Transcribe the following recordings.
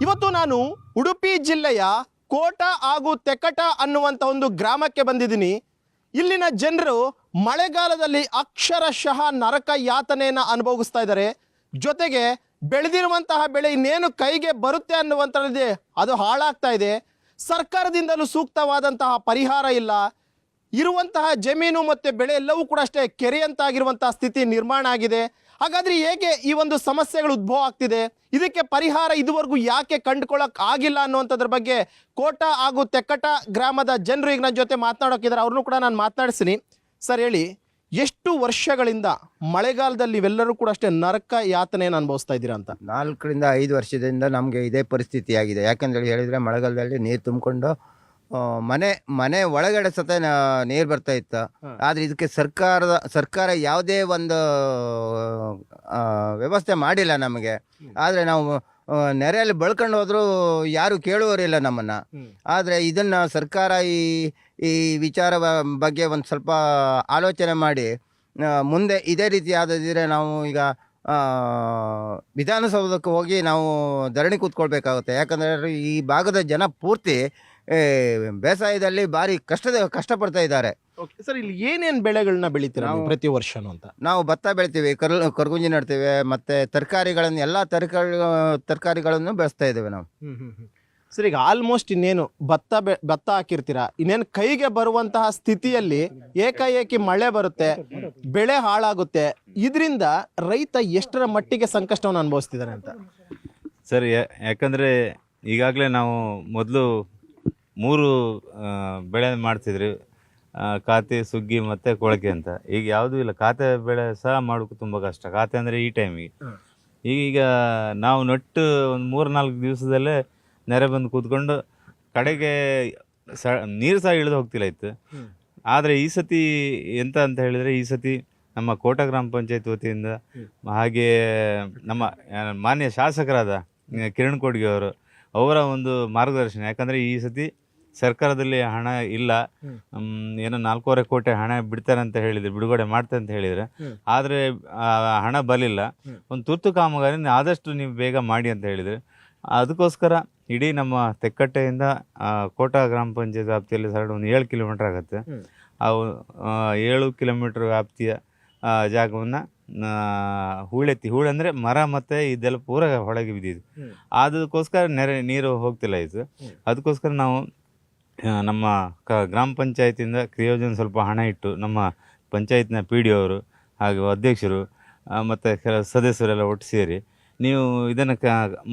ಇವತ್ತು ನಾನು ಉಡುಪಿ ಜಿಲ್ಲೆಯ ಕೋಟ ಹಾಗೂ ತೆಕ್ಕಟ ಅನ್ನುವಂಥ ಒಂದು ಗ್ರಾಮಕ್ಕೆ ಬಂದಿದ್ದೀನಿ. ಇಲ್ಲಿನ ಜನರು ಮಳೆಗಾಲದಲ್ಲಿ ಅಕ್ಷರಶಃ ನರಕ ಯಾತನೆಯನ್ನು ಅನುಭವಿಸ್ತಾ ಇದ್ದಾರೆ. ಜೊತೆಗೆ ಬೆಳೆದಿರುವಂತಹ ಬೆಳೆ ಇನ್ನೇನು ಕೈಗೆ ಬರುತ್ತೆ ಅನ್ನುವಂಥದ್ದೇ ಅದು ಹಾಳಾಗ್ತಾ ಇದೆ. ಸರ್ಕಾರದಿಂದಲೂ ಸೂಕ್ತವಾದಂತಹ ಪರಿಹಾರ ಇಲ್ಲ. ಇರುವಂತಹ ಜಮೀನು ಮತ್ತು ಬೆಳೆ ಎಲ್ಲವೂ ಕೂಡ ಅಷ್ಟೇ ಕೆರೆಯಂತಾಗಿರುವಂತಹ ಸ್ಥಿತಿ ನಿರ್ಮಾಣ ಆಗಿದೆ. ಹಾಗಾದರೆ ಹೇಗೆ ಈ ಒಂದು ಸಮಸ್ಯೆಗಳು ಉದ್ಭವ ಆಗ್ತಿದೆ, ಇದಕ್ಕೆ ಪರಿಹಾರ ಇದುವರೆಗೂ ಯಾಕೆ ಕಂಡುಕೊಳ್ಳೋಕೆ ಆಗಿಲ್ಲ ಅನ್ನುವಂಥದ್ರ ಬಗ್ಗೆ ಕೋಟ ಹಾಗೂ ತೆಕ್ಕಟ ಗ್ರಾಮದ ಜನರು ಈಗ ನನ್ನ ಜೊತೆ ಮಾತನಾಡೋಕಿದ್ದಾರೆ. ಅವ್ರನ್ನೂ ಕೂಡ ನಾನು ಮಾತನಾಡಿಸ್ತೀನಿ. ಸರ್ ಹೇಳಿ, ಎಷ್ಟು ವರ್ಷಗಳಿಂದ ಮಳೆಗಾಲದಲ್ಲಿ ಇವೆಲ್ಲರೂ ಕೂಡ ಅಷ್ಟೇ ನರಕ ಯಾತನೆಯನ್ನು ಅನುಭವಿಸ್ತಾ ಇದ್ದೀರಾ ಅಂತ? 4 ರಿಂದ 5 ವರ್ಷದಿಂದ ನಮಗೆ ಇದೇ ಪರಿಸ್ಥಿತಿ ಆಗಿದೆ. ಯಾಕಂದ್ರೆ ಹೇಳಿದರೆ ಮಳೆಗಾಲದಲ್ಲಿ ನೀರು ತುಂಬಿಕೊಂಡು ಮನೆ ಒಳಗಡೆ ಸತ ನೀರು ಬರ್ತಾ ಇತ್ತು. ಆದರೆ ಇದಕ್ಕೆ ಸರ್ಕಾರ ಯಾವುದೇ ಒಂದು ವ್ಯವಸ್ಥೆ ಮಾಡಿಲ್ಲ ನಮಗೆ. ಆದರೆ ನಾವು ನೆರೆಯಲ್ಲಿ ಬೆಳ್ಕೊಂಡು ಹೋದರೂ ಯಾರು ಕೇಳುವವರಿಲ್ಲ ನಮ್ಮನ್ನು. ಆದರೆ ಇದನ್ನು ಸರ್ಕಾರ ಈ ವಿಚಾರ ಬಗ್ಗೆ ಒಂದು ಸ್ವಲ್ಪ ಆಲೋಚನೆ ಮಾಡಿ ಮುಂದೆ ಇದೇ ರೀತಿ ಆದಿದ್ರೆ ನಾವು ಈಗ ವಿಧಾನಸೌಧಕ್ಕೆ ಹೋಗಿ ನಾವು ಧರಣಿ ಕೂತ್ಕೊಳ್ಬೇಕಾಗುತ್ತೆ. ಯಾಕಂದರೆ ಈ ಭಾಗದ ಜನ ಪೂರ್ತಿ ಬೇಸಾಯದಲ್ಲಿ ಭಾರಿ ಕಷ್ಟಪಡ್ತಾ ಇದ್ದಾರೆ. ಸರ್, ಇಲ್ಲಿ ಏನೇನು ಬೆಳೆಗಳನ್ನ ಬೆಳಿತೀರಾ ಪ್ರತಿ ವರ್ಷನೂ ಅಂತ? ನಾವು ಭತ್ತ ಬೆಳಿತೀವಿ, ಕರ್ಗುಂಜಿ ನಡ್ತೀವಿ, ಮತ್ತು ತರಕಾರಿಗಳನ್ನು ಎಲ್ಲ ತರಕಾರಿಗಳನ್ನು ಬೆಳೆಸ್ತಾ ಇದ್ದೇವೆ ನಾವು. ಸರ್, ಈಗ ಆಲ್ಮೋಸ್ಟ್ ಇನ್ನೇನು ಭತ್ತ ಹಾಕಿರ್ತೀರಾ, ಇನ್ನೇನು ಕೈಗೆ ಬರುವಂತಹ ಸ್ಥಿತಿಯಲ್ಲಿ ಏಕಾಏಕಿ ಮಳೆ ಬರುತ್ತೆ, ಬೆಳೆ ಹಾಳಾಗುತ್ತೆ. ಇದರಿಂದ ರೈತ ಎಷ್ಟರ ಮಟ್ಟಿಗೆ ಸಂಕಷ್ಟವನ್ನು ಅನುಭವಿಸ್ತಿದ್ದಾನೆ ಅಂತ? ಸರ್, ಯಾಕಂದರೆ ಈಗಾಗಲೇ ನಾವು ಮೊದಲು 3 ಬೆಳೆ ಮಾಡ್ತಿದ್ರಿ, ಕಾತೆ, ಸುಗ್ಗಿ ಮತ್ತು ಕೊಳಕೆ ಅಂತ. ಈಗ ಯಾವುದೂ ಇಲ್ಲ. ಕಾತೆ ಬೆಳೆ ಸಹ ಮಾಡೋಕ್ಕೆ ತುಂಬ ಕಷ್ಟ. ಕಾತೆ ಅಂದರೆ ಈ ಟೈಮಿಗೆ. ಈಗ ನಾವು ನಟ್ಟು ಒಂದು 3-4 ದಿವಸದಲ್ಲೇ ನೆರೆ ಬಂದು ಕೂತ್ಕೊಂಡು ಕಡೆಗೆ ನೀರು ಸಹ ಇಳಿದು ಹೋಗ್ತಿಲ್ಲ ಇತ್ತು. ಆದರೆ ಈ ಸತಿ ಎಂತ ಅಂತ ಹೇಳಿದರೆ, ಈ ಸತಿ ನಮ್ಮ ಕೋಟ ಗ್ರಾಮ ಪಂಚಾಯತ್ ವತಿಯಿಂದ ಹಾಗೆ ನಮ್ಮ ಮಾನ್ಯ ಶಾಸಕರಾದ ಕಿರಣ್ ಕೊಡ್ಗೆ ಅವರ ಒಂದು ಮಾರ್ಗದರ್ಶನ. ಯಾಕಂದರೆ ಈ ಸತಿ ಸರ್ಕಾರದಲ್ಲಿ ಹಣ ಇಲ್ಲ, ಏನೋ 4.25 ಕೋಟಿ ಹಣ ಬಿಡ್ತಾರೆ ಅಂತ ಹೇಳಿದ್ರು, ಬಿಡುಗಡೆ ಮಾಡ್ತಾರೆ ಅಂತ ಹೇಳಿದರೆ. ಆದರೆ ಹಣ ಬರಲಿಲ್ಲ. ಒಂದು ತುರ್ತು ಕಾಮಗಾರಿ ಆದಷ್ಟು ನೀವು ಬೇಗ ಮಾಡಿ ಅಂತ ಹೇಳಿದರೆ, ಅದಕ್ಕೋಸ್ಕರ ಇಡೀ ನಮ್ಮ ತೆಕ್ಕಟ್ಟೆಯಿಂದ ಕೋಟ ಗ್ರಾಮ ಪಂಚಾಯತ್ ವ್ಯಾಪ್ತಿಯಲ್ಲಿ ಒಂದು 7 ಕಿಲೋಮೀಟ್ರ್ ಆಗುತ್ತೆ. ಆ 7 ಕಿಲೋಮೀಟ್ರ್ ವ್ಯಾಪ್ತಿಯ ಜಾಗವನ್ನು ಹೂಳೆಂದರೆ ಮರ ಮತ್ತು ಇದೆಲ್ಲ ಪೂರ ಹೊಳಗೆ ಬಿದ್ದಿದ್ದು. ಅದಕ್ಕೋಸ್ಕರ ನೀರು ಹೋಗ್ತಿಲ್ಲ ಇದು. ಅದಕ್ಕೋಸ್ಕರ ನಾವು ನಮ್ಮ ಗ್ರಾಮ ಪಂಚಾಯತಿಂದ ಕ್ರಿಯೋಜನ ಸ್ವಲ್ಪ ಹಣ ಇಟ್ಟು ನಮ್ಮ ಪಂಚಾಯತ್ನ PD ಅವರು ಹಾಗೂ ಅಧ್ಯಕ್ಷರು ಮತ್ತು ಕೆಲವು ಸದಸ್ಯರೆಲ್ಲ ಒಟ್ಟು ಸೇರಿ ನೀವು ಇದನ್ನು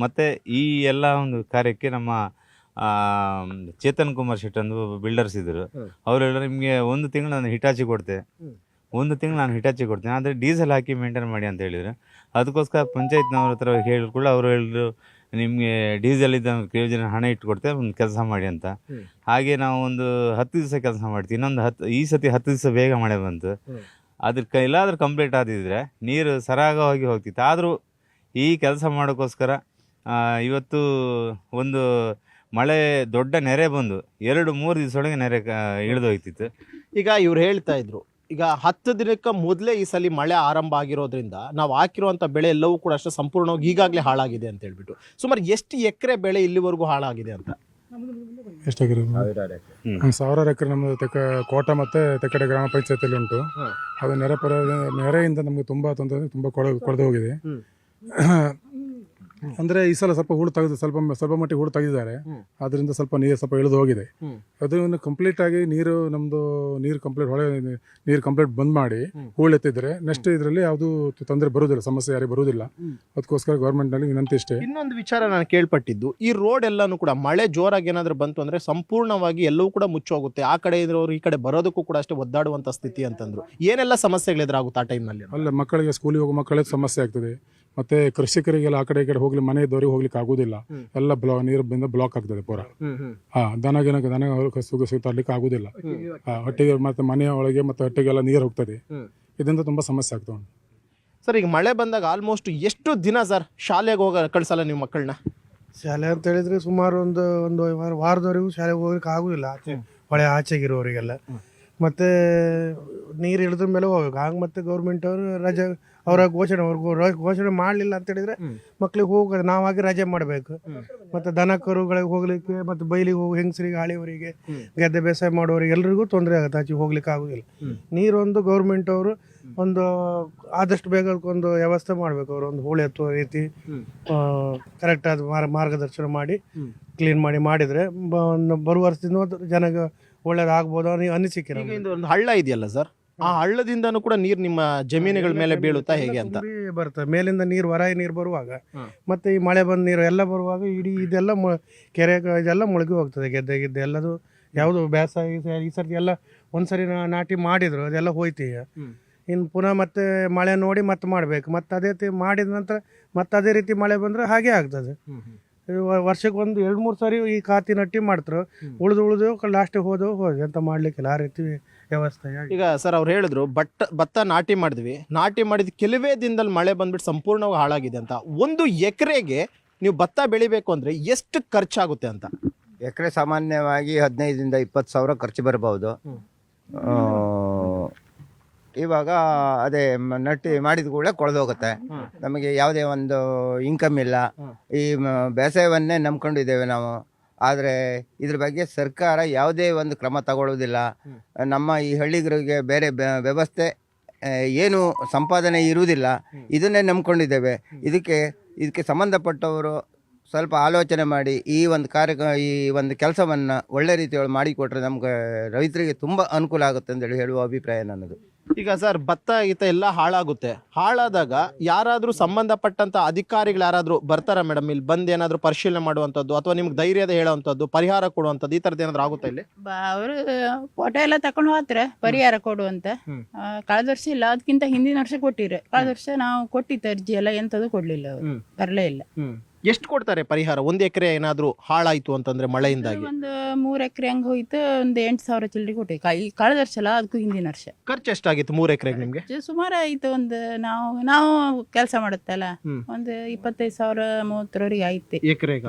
ಮತ್ತು ಈ ಎಲ್ಲ ಒಂದು ಕಾರ್ಯಕ್ಕೆ ನಮ್ಮ ಚೇತನ್ ಕುಮಾರ್ ಶೆಟ್ಟಿ ಅಂದು ಬಿಲ್ಡರ್ಸ್ ಇದ್ದರು. ಅವರೆಲ್ಲ ನಿಮಗೆ 1 ತಿಂಗಳು ನಾನು ಹಿಟಾಚಿ ಕೊಡ್ತೆ, 1 ತಿಂಗಳು ನಾನು ಹಿಟಾಚಿ ಕೊಡ್ತೇನೆ, ಆದರೆ ಡೀಸೆಲ್ ಹಾಕಿ ಮೇಂಟೈನ್ ಮಾಡಿ ಅಂತ ಹೇಳಿದರು. ಅದಕ್ಕೋಸ್ಕರ ಪಂಚಾಯತ್ನವ್ರ ಹತ್ರ ಹೇಳಿಕೊಳ್ಳ ಅವರು ಹೇಳಿದ್ರು, ನಿಮಗೆ ಡೀಸೆಲ್ ಇದ್ದ ಯೋಜನೆ ಹಣ ಇಟ್ಕೊಡ್ತೇವೆ, ಒಂದು ಕೆಲಸ ಮಾಡಿ ಅಂತ. ಹಾಗೆ ನಾವು ಒಂದು 10 ದಿವಸ ಕೆಲಸ ಮಾಡ್ತೀವಿ. ಇನ್ನೊಂದು ಈ ಸತಿ 10 ದಿವಸ ಬೇಗ ಮಳೆ ಬಂತು. ಅದಕ್ಕೆ ಎಲ್ಲಾದರೂ ಕಂಪ್ಲೀಟ್ ಆದಿದ್ರೆ ನೀರು ಸರಾಗವಾಗಿ ಹೋಗ್ತಿತ್ತು. ಆದರೂ ಈ ಕೆಲಸ ಮಾಡೋಕ್ಕೋಸ್ಕರ ಇವತ್ತು ಒಂದು ಮಳೆ ದೊಡ್ಡ ನೆರೆ ಬಂದು 2-3 ದಿವಸದೊಳಗೆ ನೆರೆ ಇಳಿದು ಹೋಗ್ತಿತ್ತು. ಈಗ ಇವ್ರು ಹೇಳ್ತಾ ಇದ್ರು, ಈಗ 10 ದಿನಕ್ಕೆ ಮೊದಲೇ ಈ ಸಲ ಮಳೆ ಆರಂಭ ಆಗಿರೋದ್ರಿಂದ ನಾವು ಹಾಕಿರುವಂಥ ಬೆಳೆ ಎಲ್ಲವೂ ಕೂಡ ಅಷ್ಟೇ ಸಂಪೂರ್ಣವಾಗಿ ಈಗಾಗಲೇ ಹಾಳಾಗಿದೆ ಅಂತ ಹೇಳ್ಬಿಟ್ಟು. ಸುಮಾರು ಎಷ್ಟು ಎಕರೆ ಬೆಳೆ ಇಲ್ಲಿವರೆಗೂ ಹಾಳಾಗಿದೆ ಅಂತ? ಎಷ್ಟು ಎಕರೆ? 1000 ಎಕರೆ ನಮ್ಮ ಕೋಟ ಮತ್ತು ತೆಕ್ಕಡೆ ಗ್ರಾಮ ಪಂಚಾಯತಿಯಲ್ಲಿ ಉಂಟು. ಅದು ನೆರೆಯಿಂದ ನಮಗೆ ತುಂಬ ತೊಂದರೆ, ತುಂಬ ಕೊಳೆದು ಹೋಗಿದೆ. ಅಂದರೆ ಈ ಸಲ ಸ್ವಲ್ಪ ಹೂಳು ತೆಗೆದು ಸ್ವಲ್ಪ ಮಟ್ಟಿಗೆ ಹೂಳು ತೆಗೆದಿದ್ದಾರೆ. ಅದರಿಂದ ಸ್ವಲ್ಪ ನೀರು ಸ್ವಲ್ಪ ಇಳಿದು ಹೋಗಿದೆ. ಅದನ್ನು ಕಂಪ್ಲೀಟ್ ಆಗಿ ನೀರು ಕಂಪ್ಲೀಟ್ ಬಂದ್ ಮಾಡಿ ಹೂಳು ಎತ್ತಿದ್ರೆ ನೆಕ್ಸ್ಟ್ ಇದರಲ್ಲಿ ಯಾವುದು ತೊಂದರೆ ಬರುವುದಿಲ್ಲ, ಸಮಸ್ಯೆ ಯಾರಿಗೆ ಬರುವುದಿಲ್ಲ. ಅದಕ್ಕೋಸ್ಕರ ಗೌರ್ಮೆಂಟ್ನಲ್ಲಿ ವಿನಂತಿ ಇಷ್ಟೇ. ಇನ್ನೊಂದು ವಿಚಾರ ನಾನು ಕೇಳ್ಪಟ್ಟಿದ್ದು, ಈ ರೋಡ್ ಎಲ್ಲಾನು ಕೂಡ ಮಳೆ ಜೋರಾಗಿ ಏನಾದರೂ ಬಂತು ಅಂದರೆ ಸಂಪೂರ್ಣವಾಗಿ ಎಲ್ಲವೂ ಕೂಡ ಮುಚ್ಚೋಗುತ್ತೆ. ಆ ಕಡೆ ಇರೋರು ಈ ಕಡೆ ಬರೋದಕ್ಕೂ ಕೂಡ ಅಷ್ಟೇ ಒದ್ದಾಡುವಂಥ ಸ್ಥಿತಿ ಅಂತಂದ್ರು. ಏನೆಲ್ಲ ಸಮಸ್ಯೆಗಳು ಎದುರಾಗುತ್ತೆ ಆ ಟೈಮ್ನಲ್ಲಿ? ಅಲ್ಲ, ಮಕ್ಕಳಿಗೆ ಸ್ಕೂಲಿಗೆ ಹೋಗೋ ಮಕ್ಕಳಿಗೆ ಸಮಸ್ಯೆ ಆಗ್ತದೆ. ಮತ್ತೆ ಕೃಷಿಕರಿಗೆಲ್ಲ ಆ ಕಡೆ ಈ ಕಡೆ ಹೋಗ್ಲಿ, ಮನೆ ಇದ್ದವರಿಗೆ ಹೋಗ್ಲಿಕ್ಕೆ ಆಗುದಿಲ್ಲ. ಎಲ್ಲ ನೀರು ಬಂದ ಬ್ಲಾಕ್ ಆಗ್ತದೆ ಪೂರ. ದನ ಸುತ್ತಾಡ್ಲಿಕ್ಕೆ ಆಗುದಿಲ್ಲ. ಹೊಟ್ಟೆಗೆ ಮತ್ತೆ ಮನೆಯ ಒಳಗೆ ಮತ್ತೆ ಹೊಟ್ಟೆಗೆಲ್ಲ ನೀರು ಹೋಗ್ತದೆ. ಇದರಿಂದ ತುಂಬಾ ಸಮಸ್ಯೆ ಆಗ್ತಾ ಉಂಟು. ಸರ್, ಈಗ ಮಳೆ ಬಂದಾಗ ಆಲ್ಮೋಸ್ಟ್ ಎಷ್ಟು ದಿನ ಸರ್ ಶಾಲೆಗೆ ಕಳ್ಸಲ್ಲ ನೀವು ಮಕ್ಕಳನ್ನ? ಶಾಲೆ ಅಂತ ಹೇಳಿದ್ರೆ ಸುಮಾರು ಒಂದು ವಾರದವರೆಗೂ ಶಾಲೆಗೆ ಹೋಗ್ಲಿಕ್ಕೆ ಆಗುದಿಲ್ಲ. ಹೊಳೆ ಆಚೆಗಿರೋರಿಗೆಲ್ಲ ಮತ್ತೆ ನೀರು ಇಳಿದ ಮೇಲೆ ಹೋಗ್ಬೇಕು. ಹಾಗೆ ಮತ್ತೆ ಗೌರ್ಮೆಂಟ್ ಅವರು ಅವರ ಘೋಷಣೆ ಮಾಡಲಿಲ್ಲ ಅಂತ ಹೇಳಿದ್ರೆ ಮಕ್ಳಿಗೆ ಹೋಗೋದು ನಾವಾಗಿ ರಜೆ ಮಾಡಬೇಕು. ಮತ್ತು ದನ ಕರುಗಳಿಗೆ ಹೋಗ್ಲಿಕ್ಕೆ ಮತ್ತು ಬೈಲಿಗೆ ಹೋಗಿ ಹೆಂಗಸರಿಗೆ ಹಾಳಿಯವರಿಗೆ ಗದ್ದೆ ಬೇಸಾಯ ಮಾಡೋರಿಗೆ ಎಲ್ರಿಗೂ ತೊಂದರೆ ಆಗುತ್ತೆ, ಆಚೆ ಹೋಗ್ಲಿಕ್ಕೆ ಆಗೋದಿಲ್ಲ. ನೀರೊಂದು ಗೌರ್ಮೆಂಟ್ ಅವರು ಒಂದು ಆದಷ್ಟು ಬೇಗ ಒಂದು ವ್ಯವಸ್ಥೆ ಮಾಡಬೇಕು. ಅವರು ಒಂದು ಹೂಳೆ ಎತ್ತುವ ರೀತಿ ಕರೆಕ್ಟಾದ ಮಾರ್ಗದರ್ಶನ ಮಾಡಿ ಕ್ಲೀನ್ ಮಾಡಿದರೆ ಬರುವ ವರ್ಷದಿಂದ ಜನಗೆ ಒಳ್ಳೇದಾಗ್ಬೋದು ಅನ್ನೋ ಅನಿಸಿಕೆ ಈಗ ಇದು ಒಂದು ಹಳ್ಳ ಇದೆಯಲ್ಲ ಸರ್, ಆ ಹಳ್ಳದಿಂದನೂ ಕೂಡ ನೀರು ನಿಮ್ಮ ಜಮೀನುಗಳ ಮೇಲೆ ಬೀಳುತ್ತಾ ಹೇಗೆ ಅಂತ? ಬರ್ತದೆ ಮೇಲಿಂದ ನೀರು, ಹೊರಾಯಿ ನೀರು ಬರುವಾಗ ಮತ್ತೆ ಈ ಮಳೆ ಬಂದ ನೀರು ಎಲ್ಲ ಬರುವಾಗ ಇಡೀ ಇದೆಲ್ಲ ಕೆರೆ ಇದೆಲ್ಲ ಮುಳುಗಿ ಹೋಗ್ತದೆ. ಗೆದ್ದೆ ಎಲ್ಲದು ಯಾವುದು ಬೇಸಾಯ ಈ ಸರ್ತಿ ಎಲ್ಲ ಒಂದ್ಸರಿ ನಾಟಿ ಮಾಡಿದ್ರು ಅದೆಲ್ಲ ಹೋಯ್ತು. ಈಗ ಇನ್ನು ಪುನಃ ಮತ್ತೆ ಮಳೆ ನೋಡಿ ಮತ್ತೆ ಮಾಡಬೇಕು. ಮತ್ತೆ ಅದೇ ರೀತಿ ಮಾಡಿದ ನಂತರ ಮತ್ತೆ ಅದೇ ರೀತಿ ಮಳೆ ಬಂದರೆ ಹಾಗೆ ಆಗ್ತದೆ. ವರ್ಷಕ್ಕೆ ಒಂದು 2-3 ಸಾರಿ ಈ ಕಾತಿ ನಟ್ಟಿ ಮಾಡ್ತಾರೆ. ಉಳಿದು ಲಾಸ್ಟಿಗೆ ಹೋದ ಎಂತ ಮಾಡ್ಲಿಕ್ಕಿಲ್ಲ, ಆ ರೀತಿ ವ್ಯವಸ್ಥೆ. ಈಗ ಸರ್ ಅವ್ರು ಹೇಳಿದ್ರು ಭತ್ತ ನಾಟಿ ಮಾಡಿದ ಕೆಲವೇ ದಿನದಲ್ಲಿ ಮಳೆ ಬಂದ್ಬಿಟ್ಟು ಸಂಪೂರ್ಣವಾಗಿ ಹಾಳಾಗಿದೆ ಅಂತ. 1 ಎಕರೆಗೆ ನೀವು ಭತ್ತ ಬೆಳಿಬೇಕು ಅಂದ್ರೆ ಎಷ್ಟು ಖರ್ಚಾಗುತ್ತೆ ಅಂತ? ಎಕರೆ ಸಾಮಾನ್ಯವಾಗಿ 15,000 to 20,000 ಖರ್ಚು ಬರ್ಬೋದು. ಇವಾಗ ಅದೇ ನಟ್ಟಿ ಮಾಡಿದ ಕೂಡ ಕೊಳೆದೋಗುತ್ತೆ. ನಮಗೆ ಯಾವುದೇ ಒಂದು ಇನ್ಕಮ್ ಇಲ್ಲ. ಈ ಬೇಸಾಯವನ್ನೇ ನಂಬ್ಕೊಂಡಿದ್ದೇವೆ ನಾವು. ಆದರೆ ಇದ್ರ ಬಗ್ಗೆ ಸರ್ಕಾರ ಯಾವುದೇ ಒಂದು ಕ್ರಮ ತಗೊಳ್ಳೋದಿಲ್ಲ. ನಮ್ಮ ಈ ಹಳ್ಳಿಗರಿಗೆ ಬೇರೆ ವ್ಯವಸ್ಥೆ ಏನು ಸಂಪಾದನೆ ಇರುವುದಿಲ್ಲ. ಇದನ್ನೇ ನಂಬ್ಕೊಂಡಿದ್ದೇವೆ. ಇದಕ್ಕೆ ಸಂಬಂಧಪಟ್ಟವರು ಸ್ವಲ್ಪ ಆಲೋಚನೆ ಮಾಡಿ ಈ ಒಂದು ಕೆಲಸವನ್ನು ಒಳ್ಳೆ ರೀತಿಯೊಳಗೆ ಮಾಡಿಕೊಟ್ರೆ ನಮ್ಗೆ ರೈತರಿಗೆ ತುಂಬ ಅನುಕೂಲ ಆಗುತ್ತೆ ಅಂತೇಳಿ ಹೇಳುವ ಅಭಿಪ್ರಾಯ ನನ್ನದು. ಈಗ ಸರ್ ಭತ್ತ ಎಲ್ಲ ಹಾಳಾಗುತ್ತೆ. ಹಾಳಾದಾಗ ಯಾರಾದರೂ ಸಂಬಂಧಪಟ್ಟಂತ ಅಧಿಕಾರಿಗಳು ಯಾರಾದರೂ ಬರ್ತಾರಾ ಮೇಡಮ್? ಇಲ್ಲಿ ಬಂದು ಏನಾದರೂ ಪರಿಶೀಲನೆ ಮಾಡುವಂಥದ್ದು ಅಥವಾ ನಿಮ್ಗೆ ಧೈರ್ಯದ ಹೇಳುವಂಥದ್ದು, ಪರಿಹಾರ ಕೊಡುವಂಥದ್ದು, ಈ ಥರದ್ದು ಏನಾದರೂ ಆಗುತ್ತಾ ಇಲ್ಲಿ? ಅವರು ಫೋಟೋ ಎಲ್ಲ ತಕೊಂಡು ಹೋಗ್ತಾರೆ ಪರಿಹಾರ ಕೊಡುವಂತ. ಕಳೆದ ವರ್ಷ ಇಲ್ಲ, ಅದಕ್ಕಿಂತ ಹಿಂದಿನ ವರ್ಷ ಕೊಟ್ಟಿರ. ಕಳೆದ ವರ್ಷ ನಾವು ಕೊಟ್ಟಿತ್ತು ಅರ್ಜಿ ಎಲ್ಲ, ಎಂತದ್ದು ಕೊಡ್ಲಿಲ್ಲ, ಅವರು ಬರಲೇ ಇಲ್ಲ. ಎಷ್ಟು ಕೊಡ್ತಾರೆ ಪರಿಹಾರ? 1 ಎಕರೆ ಏನಾದರೂ ಹಾಳಾಯ್ತು ಅಂತಂದ್ರೆ ಮಳೆಯಿಂದಾಗಿ? ಒಂದು 3 ಎಕರೆ ಹಂಗೆ ಹೋಯ್ತು, ಒಂದು 8,000 ಚಿಲ್ಲರೆ ಕೊಟ್ಟಿವಿ. ಕಳೆದ ವರ್ಷ ಅಲ್ಲ, ಅದಕ್ಕೂ ಹಿಂದಿನ ವರ್ಷ. ಖರ್ಚು ಎಷ್ಟಾಗಿತ್ತು 3 ಎಕರೆಗೆ ನಿಮ್ಗೆ? ಸುಮಾರು ಆಯ್ತು. ಒಂದು ನಾವು ಕೆಲಸ ಮಾಡುತ್ತಲ್ಲ, ಒಂದು 25,000 30,000 ಆಯ್ತು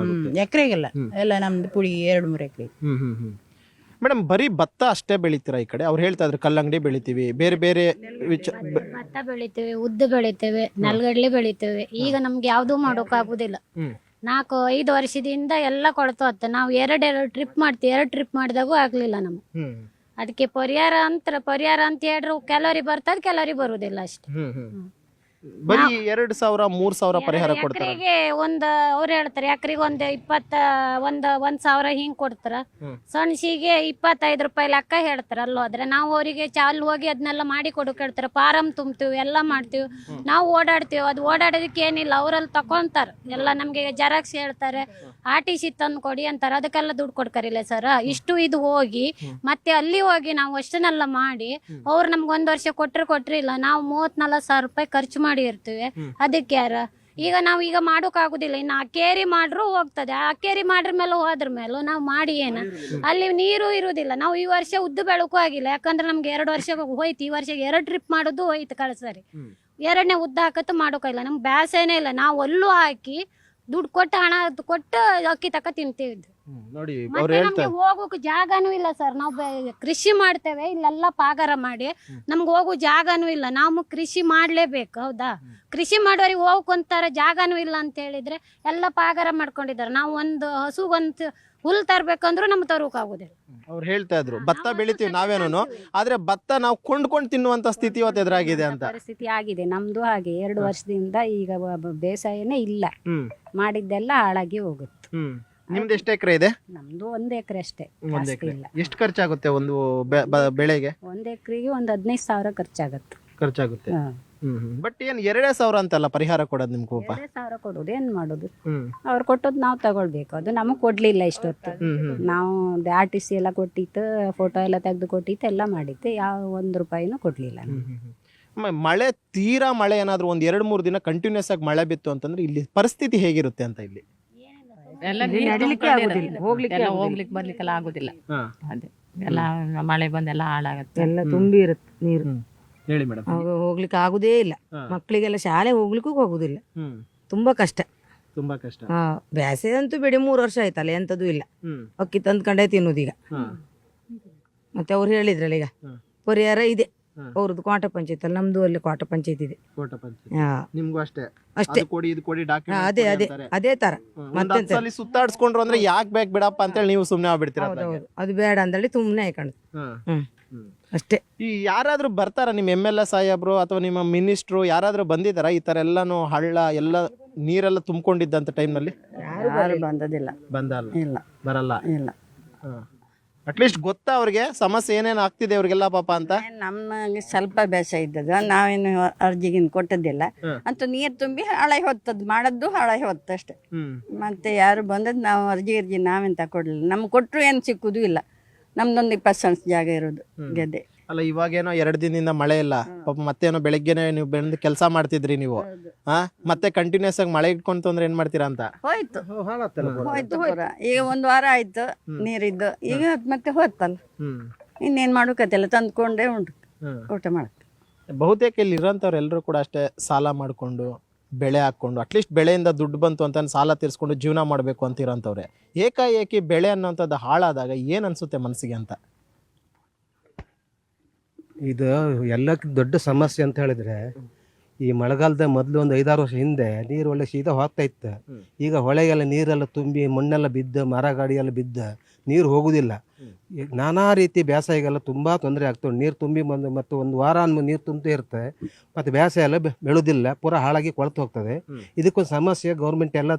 ಎಕರೆಗೆಲ್ಲ. ಎಲ್ಲ ನಮ್ದು ಪುಡಿ 2-3 ಎಕರೆ. ಮೇಡಮ್ ಬರೀ ಭತ್ತ ಅಷ್ಟೇ ಬೆಳಿತೀರಾ ಈ ಕಡೆ? ಅವ್ರು ಹೇಳ್ತಾ ಇದ್ರು ಕಲ್ಲಂಗಡಿ ಬೆಳಿತೀವಿ, ಬೇರೆ ಬೇರೆ ಭತ್ತ ಬೆಳಿತೇವೆ, ಉದ್ದು ಬೆಳಿತೇವೆ, ನೆಲಗಡಲೆ ಬೆಳಿತೇವೆ. ಈಗ ನಮ್ಗೆ ಯಾವ್ದು ಮಾಡೋಕ್ ಆಗುದಿಲ್ಲ. 4-5 ವರ್ಷದಿಂದ ಎಲ್ಲ ಕೊಳ್ತು ಹೋಗ್ತದೆ. ನಾವು 2 ಟ್ರಿಪ್ ಮಾಡ್ತೀವಿ. 2 ಟ್ರಿಪ್ ಮಾಡಿದಾಗೂ ಆಗ್ಲಿಲ್ಲ ನಮ್ಗೆ. ಅದಕ್ಕೆ ಪರಿಹಾರ ಅಂತ ಹೇಳ್ರು, ಕೆಲವರಿಗೆ ಬರ್ತದೆ, ಕೆಲವರಿಗೆ ಬರುದಿಲ್ಲ ಅಷ್ಟೇ. ಬರೀ 2,000 3,000 ಪರಿಹಾರ ಕೊಡ್ತಾರೆ. ಎಕರೆಗೆ ಅವ್ರು ಹೇಳ್ತಾರೆ ಎಕರೆಗೆ ಒಂದು 1,000 ಹಿಂಗ್ ಕೊಡ್ತಾರ. ಸಣ್ಸಿಗೆ 25 ರೂಪಾಯಿ ಲೆಕ್ಕ ಹೇಳ್ತಾರ. ಅಲ್ಲಿ ಹೋದ್ರೆ ನಾವು ಅವರಿಗೆ ಚಾಲು ಹೋಗಿ ಅದನ್ನೆಲ್ಲ ಮಾಡಿ ಕೊಡೋಕೆ ಹೇಳ್ತಾರೆ. ಫಾರಂ ತುಂಬ್ತೀವಿ, ಎಲ್ಲ ಮಾಡ್ತೀವಿ, ನಾವು ಓಡಾಡ್ತೀವಿ. ಅದು ಓಡಾಡೋದಕ್ಕೆ ಏನಿಲ್ಲ, ಅವರಲ್ಲಿ ತಕೊಂತಾರ ಎಲ್ಲ. ನಮ್ಗೆ ಜೆರಾಕ್ಸ್ ಹೇಳ್ತಾರೆ, RTC ತಂದು ಕೊಡಿ ಅಂತಾರೆ. ಅದಕ್ಕೆಲ್ಲ ದುಡ್ಡು ಕೊಡ್ಕರಿಲ್ಲ ಸರ್. ಇದು ಹೋಗಿ ಮತ್ತೆ ಅಲ್ಲಿ ಹೋಗಿ ನಾವು ಅಷ್ಟನ್ನೆಲ್ಲ ಮಾಡಿ ಅವ್ರು ನಮ್ಗೆ 1 ವರ್ಷ ಕೊಟ್ರಿಲ್ಲ. ನಾವು 30-40 ರೂಪಾಯಿ ಖರ್ಚು ಮಾಡಿ ಇರ್ತೀವಿ. ಅದಕ್ಕೆ ಈಗ ನಾವು ಈಗ ಮಾಡೋಕ್ ಆಗುದಿಲ್ಲ. ಇನ್ನು ಅಕ್ಕೇರಿ ಮಾಡ್ರು ಹೋಗ್ತದೆ. ಅಕ್ಕೇರಿ ಮಾಡ್ರ ಮೇಲೆ ಹೋದ್ರ ಮೇಲೂ ನಾವು ಮಾಡಿ ಅಲ್ಲಿ ನೀರು ಇರುವುದಿಲ್ಲ. ನಾವು ಈ ವರ್ಷ ಉದ್ದು ಬೆಳಕು ಆಗಿಲ್ಲ, ಯಾಕಂದ್ರೆ ನಮ್ಗೆ 2 ವರ್ಷ ಹೋಯ್ತು. ಈ ವರ್ಷ 2 ಟ್ರಿಪ್ ಮಾಡೋದು ಹೋಯ್ತು. ಕಳ್ಸರಿ 2ನೇ ಉದ್ದು ಹಾಕತ್ತು ಮಾಡೋಕಿಲ್ಲ. ನಮ್ಗೆ ಬ್ಯಾಸೇನೇ ಇಲ್ಲ. ನಾವು ಅಲ್ಲೂ ಹಾಕಿ ದುಡ್ಡು ಕೊಟ್ಟು ಹಣ ಕೊಟ್ಟು ಅಕ್ಕಿ ತಕ ತಿಂತೀವಿ. ನೋಡಿ ನಮ್ಗೆ ಹೋಗೋಕೆ ಜಾಗನೂ ಇಲ್ಲ ಸರ್. ನಾವು ಕೃಷಿ ಮಾಡ್ತೇವೆ, ಇಲ್ಲೆಲ್ಲ ಪಾಗಾರ ಮಾಡಿ ನಮ್ಗೆ ಹೋಗೋ ಜಾಗನೂ ಇಲ್ಲ. ನಾವು ಕೃಷಿ ಮಾಡ್ಲೇಬೇಕು, ಹೌದಾ? ಕೃಷಿ ಮಾಡೋರಿಗೆ ಹೋಗ್ಕೊಂತಾರ, ಜಾಗನೂ ಇಲ್ಲ ಅಂತ ಹೇಳಿದ್ರೆ ಎಲ್ಲ ಪಾಗಾರ ಮಾಡ್ಕೊಂಡಿದ್ದಾರೆ. ನಾವು ಒಂದು ಹಸುಗೊಂದು ಹುಲ್ ತರ್ಬೇಕಂದ್ರೂ ನಮ್ಗೆ ತರೋಕಾಗುದಿಲ್ಲ. ಅವ್ರು ಹೇಳ್ತಾ ಇದ್ರು ಭತ್ತ ಬೆಳಿತೀವಿ ನಾವೇನು, ಆದ್ರೆ ಭತ್ತ ನಾವು ಕೊಂಡ್ಕೊಂಡು ತಿನ್ನುವಂತ ಸ್ಥಿತಿ ಇವತ್ತು ಎದುರಾಗಿದೆ ಅಂತ ಪರಿಸ್ಥಿತಿ ಆಗಿದೆ. ನಮ್ದು ಹಾಗೆ 2 ವರ್ಷದಿಂದ ಈಗ ಬೇಸಾಯನೇ ಇಲ್ಲ. ಮಾಡಿದ್ದೆಲ್ಲ ಹಾಳಾಗಿ ಹೋಗುತ್ತೆ. ನಿಮ್ದು ಎಷ್ಟು ಎಕರೆ ಇದೆ? ನಮ್ದು 1 ಎಕರೆ ಅಷ್ಟೇ, ಇಲ್ಲ. ಎಷ್ಟು ಖರ್ಚಾಗುತ್ತೆ ಒಂದು ಬೆಳೆಗೆ? 1 ಎಕರೆಗೆ ಒಂದು 15,000 ಖರ್ಚಾಗುತ್ತೆ. ಬಟ್ ಏನ್ 2,000 ಅಂತಲ್ಲ ಪರಿಹಾರ ಕೊಡೋದು ನಿಮ್ಗೆ? 2,000 ಕೊಡೋದು, ಏನ್ ಮಾಡೋದು? ಅವ್ರು ಕೊಟ್ಟದ್ ನಾವು ತಗೊಳ್ಬೇಕು. ಅದು ನಮಗ್ ಕೊಡ್ಲಿಲ್ಲ ಇಷ್ಟೊತ್ತು. ನಾವು RTC ಎಲ್ಲ ಕೊಟ್ಟಿತ್ತು, ಫೋಟೋ ಎಲ್ಲ ತೆಗೆದು ಕೊಟ್ಟಿತ್ತು, ಎಲ್ಲ ಮಾಡಿತ್ತು. ಯಾವ 1 ರೂಪಾಯಿನೂ ಕೊಡ್ಲಿಲ್ಲ. ಮಳೆ ತೀರಾ ಮಳೆ ಏನಾದ್ರು 1-2-3 ದಿನ ಕಂಟಿನ್ಯೂಸ್ ಆಗಿ ಮಳೆ ಬಿತ್ತು ಅಂತಂದ್ರೆ ಇಲ್ಲಿ ಪರಿಸ್ಥಿತಿ ಹೇಗಿರುತ್ತೆ ಅಂತ? ಇಲ್ಲಿ ಹೋಗ್ಲಿಕ್ಕೆ ಬರ್ಲಿಕ್ಕೆಲ್ಲ ಆಗುದಿಲ್ಲ. ಅದೇ ಎಲ್ಲ ಮಳೆ ಬಂದೆಲ್ಲ ಹಾಳಾಗತ್ತೆ, ಎಲ್ಲ ತುಂಬಿ ಇರುತ್ತೆ ನೀರು. ಹೇಳಿ ಮೇಡಮ್. ಹೋಗ್ಲಿಕ್ಕೆ ಆಗುದೇ ಇಲ್ಲ. ಮಕ್ಕಳಿಗೆಲ್ಲ ಶಾಲೆ ಹೋಗ್ಲಿಕ್ಕೂ ಹೋಗುದಿಲ್ಲ. ತುಂಬಾ ಕಷ್ಟ. ಬೇಸೆ ಅಂತೂ ಬಿಡಿ 3 ವರ್ಷ ಆಯ್ತಲ್ಲ, ಎಂತದೂ ಇಲ್ಲ. ಅಕ್ಕಿ ತಂದ್ಕೊಂಡೇ ತಿನ್ನೋದೀಗ. ಮತ್ತೆ ಅವ್ರು ಹೇಳಿದ್ರಲ್ಲ ಈಗ ಪರಿಹಾರ ಇದೆ, ಅವ್ರದ್ದು ಕೋಟ ಪಂಚಾಯತ್ ಅಲ್ಲ, ನಮ್ದು ಅಲ್ಲಿ ಕೋಟ ಪಂಚಾಯತ್ ಇದೆ. ಕೋಟ ಪಂಚಾಯತ್ ಹಾ, ನಿಮ್ಗೂ ಅಷ್ಟೇ ಅಷ್ಟೇ. ಅದು ಕೊಡಿ ಇದು ಕೊಡಿ ಹಾ, ಡಾಕ್ಯುಮೆಂಟ್ ಅದೇ ಅದೇ ಅದೇ ತರ ಮತ್ತೆಂತ. ಅಲ್ಲಿ ಸುತ್ತಾಡ್ಸ್ಕೊಂಡ್ರು ಅಂದ್ರೆ ಯಾಕೆ ಬೇಕು ಬಿಡಪ್ಪ ಅಂತೇಳಿ ನೀವು ಸುಮ್ನೆ ಆಗ್ಬಿಡ್ತೀರ ಹೌದೌದು, ಅದು ಬೇಡ ಅಂದೇಳಿ ಸುಮ್ಮನೆ ಹಾಕೊಂಡು. ಹ್ಮ್, ಅಷ್ಟೇ. ಈ ಯಾರಾದ್ರೂ ಬರ್ತಾರ ನಿಮ್ಮ MLA ಸಾಹೇಬ್ರು ಅಥವಾ ನಿಮ್ಮ ಮಿನಿಸ್ಟ್ರು ಯಾರಾದ್ರೂ ಬಂದಿದಾರ ಈ ತರ ಎಲ್ಲಾನು ಹಳ್ಳ ಎಲ್ಲ ನೀರೆಲ್ಲ ತುಂಬಿಕೊಂಡಿದ್ದಂತ ಟೈಮ್ನಲ್ಲಿ? ಯಾರು ಬಂದದಿಲ್ಲ. ಬಂದಲ್ಲ, ಇಲ್ಲ ಬರಲ್ಲ. ಇಲ್ಲ. ಅಟ್ಲೀಸ್ಟ್ ಗೊತ್ತಾ ಅವ್ರಿಗೆ ಸಮಸ್ಯೆ ಏನೇನು ಆಗ್ತಿದೆ ಅವ್ರಿಗೆಲ್ಲ ಪಾಪ ಅಂತ? ನಮಗೆ ಸ್ವಲ್ಪ ಬೇಸ ಇದ್ದದ, ನಾವೇನು ಅರ್ಜಿಗಿನ್ ಕೊಟ್ಟದ್ದಿಲ್ಲ ಅಂತ ನೀರು ತುಂಬಿ ಹಳೆ ಹೊತ್ತದ್ ಮಾಡದ್ದು ಹಳೆ ಹೊತ್ತು ಅಷ್ಟೇ. ಮತ್ತೆ ಯಾರು ಬಂದದ್ದು ನಾವು ಅರ್ಜಿ ನಾವೆಂತ ಕೊಡ್ಲಿಲ್ಲ. ನಮ್ಗೆ ಕೊಟ್ಟರು ಏನು ಸಿಕ್ಕುದು ಇಲ್ಲ. ನಮ್ದೊಂದು 20 ಜಾಗ ಇರೋದು ಗೆದ್ದೆ. ಅಲ್ಲ ಇವಾಗೇನೋ 2 ದಿನದಿಂದ ಮಳೆ ಇಲ್ಲ ಪಾಪ, ಮತ್ತೇನೋ ಬೆಳಗ್ಗೆನೆ ನೀವು ಬೆಳೆದು ಕೆಲಸ ಮಾಡ್ತಿದ್ರಿ ನೀವು, ಮತ್ತೆ ಕಂಟಿನ್ಯೂಸ್ ಆಗಿ ಮಳೆ ಇಟ್ಕೊಂತು ಅಂದ್ರೆ ಏನ್ ಮಾಡ್ತೀರಾ ಅಂತ? ಹೋಯ್ತು ಹೋಯ್ತು ಪೂರ. ಈಗ 1 ವಾರ ಆಯ್ತು ನೀರಿದ್ದು, ಈಗ ಮತ್ತೆ ಹೋತಲ್ಲ, ಇನ್ನೇನ್ ಮಾಡೋಕತ್ತಿಲ್ಲ, ತಂದ್ಕೊಂಡೇ ಉಂಟು ಊಟ ಮಾಡಕ್ಕೆ. ಬಹುತೇಕ ಇಲ್ಲಿ ಇರೋಂಥವ್ರು ಎಲ್ಲರೂ ಕೂಡ ಅಷ್ಟೇ ಸಾಲ ಮಾಡ್ಕೊಂಡು ಬೆಳೆ ಹಾಕ್ಕೊಂಡು ಅಟ್ಲೀಸ್ಟ್ ಬೆಳೆಯಿಂದ ದುಡ್ಡು ಬಂತು ಅಂತ ಸಾಲ ತೀರಿಸ್ಕೊಂಡು ಜೀವನ ಮಾಡಬೇಕು ಅಂತ ಇರೋಂಥವ್ರೆ. ಏಕಾಏಕಿ ಬೆಳೆ ಅನ್ನೋಂಥದ್ದು ಹಾಳಾದಾಗ ಏನು ಅನಿಸುತ್ತೆ ಮನಸ್ಸಿಗೆ ಅಂತ? ಇದು ಎಲ್ಲಕ್ಕಿಂತ ದೊಡ್ಡ ಸಮಸ್ಯೆ ಅಂತ ಹೇಳಿದ್ರೆ, ಈ ಮಳೆಗಾಲದ ಮೊದಲು ಒಂದು 5-6 ವರ್ಷ ಹಿಂದೆ ನೀರು ಒಳ್ಳೆ ಶೀತ ಹೋಗ್ತಾ ಇತ್ತು. ಈಗ ಹೊಳೆಗೆಲ್ಲ ನೀರೆಲ್ಲ ತುಂಬಿ ಮಣ್ಣೆಲ್ಲ ಬಿದ್ದು ಮರ ಗಾಡಿ ಎಲ್ಲ ಬಿದ್ದು ನೀರು ಹೋಗುದಿಲ್ಲ. ನಾನಾ ರೀತಿ ಬೇಸಾಯಿಗೆಲ್ಲ ತುಂಬ ತೊಂದರೆ ಆಗ್ತದೆ. ನೀರು ತುಂಬಿ ಬಂದು ಮತ್ತು 1 ವಾರ ನೀರು ತುಂಬುತ್ತಾ ಇರುತ್ತೆ, ಮತ್ತು ಬೇಸಾಯ ಎಲ್ಲ ಬೆಳೆದಿಲ್ಲ, ಪೂರ ಹಾಳಾಗಿ ಕೊಳ್ತು ಹೋಗ್ತದೆ. ಇದಕ್ಕೊಂದು ಸಮಸ್ಯೆ ಗೌರ್ಮೆಂಟ್ ಎಲ್ಲ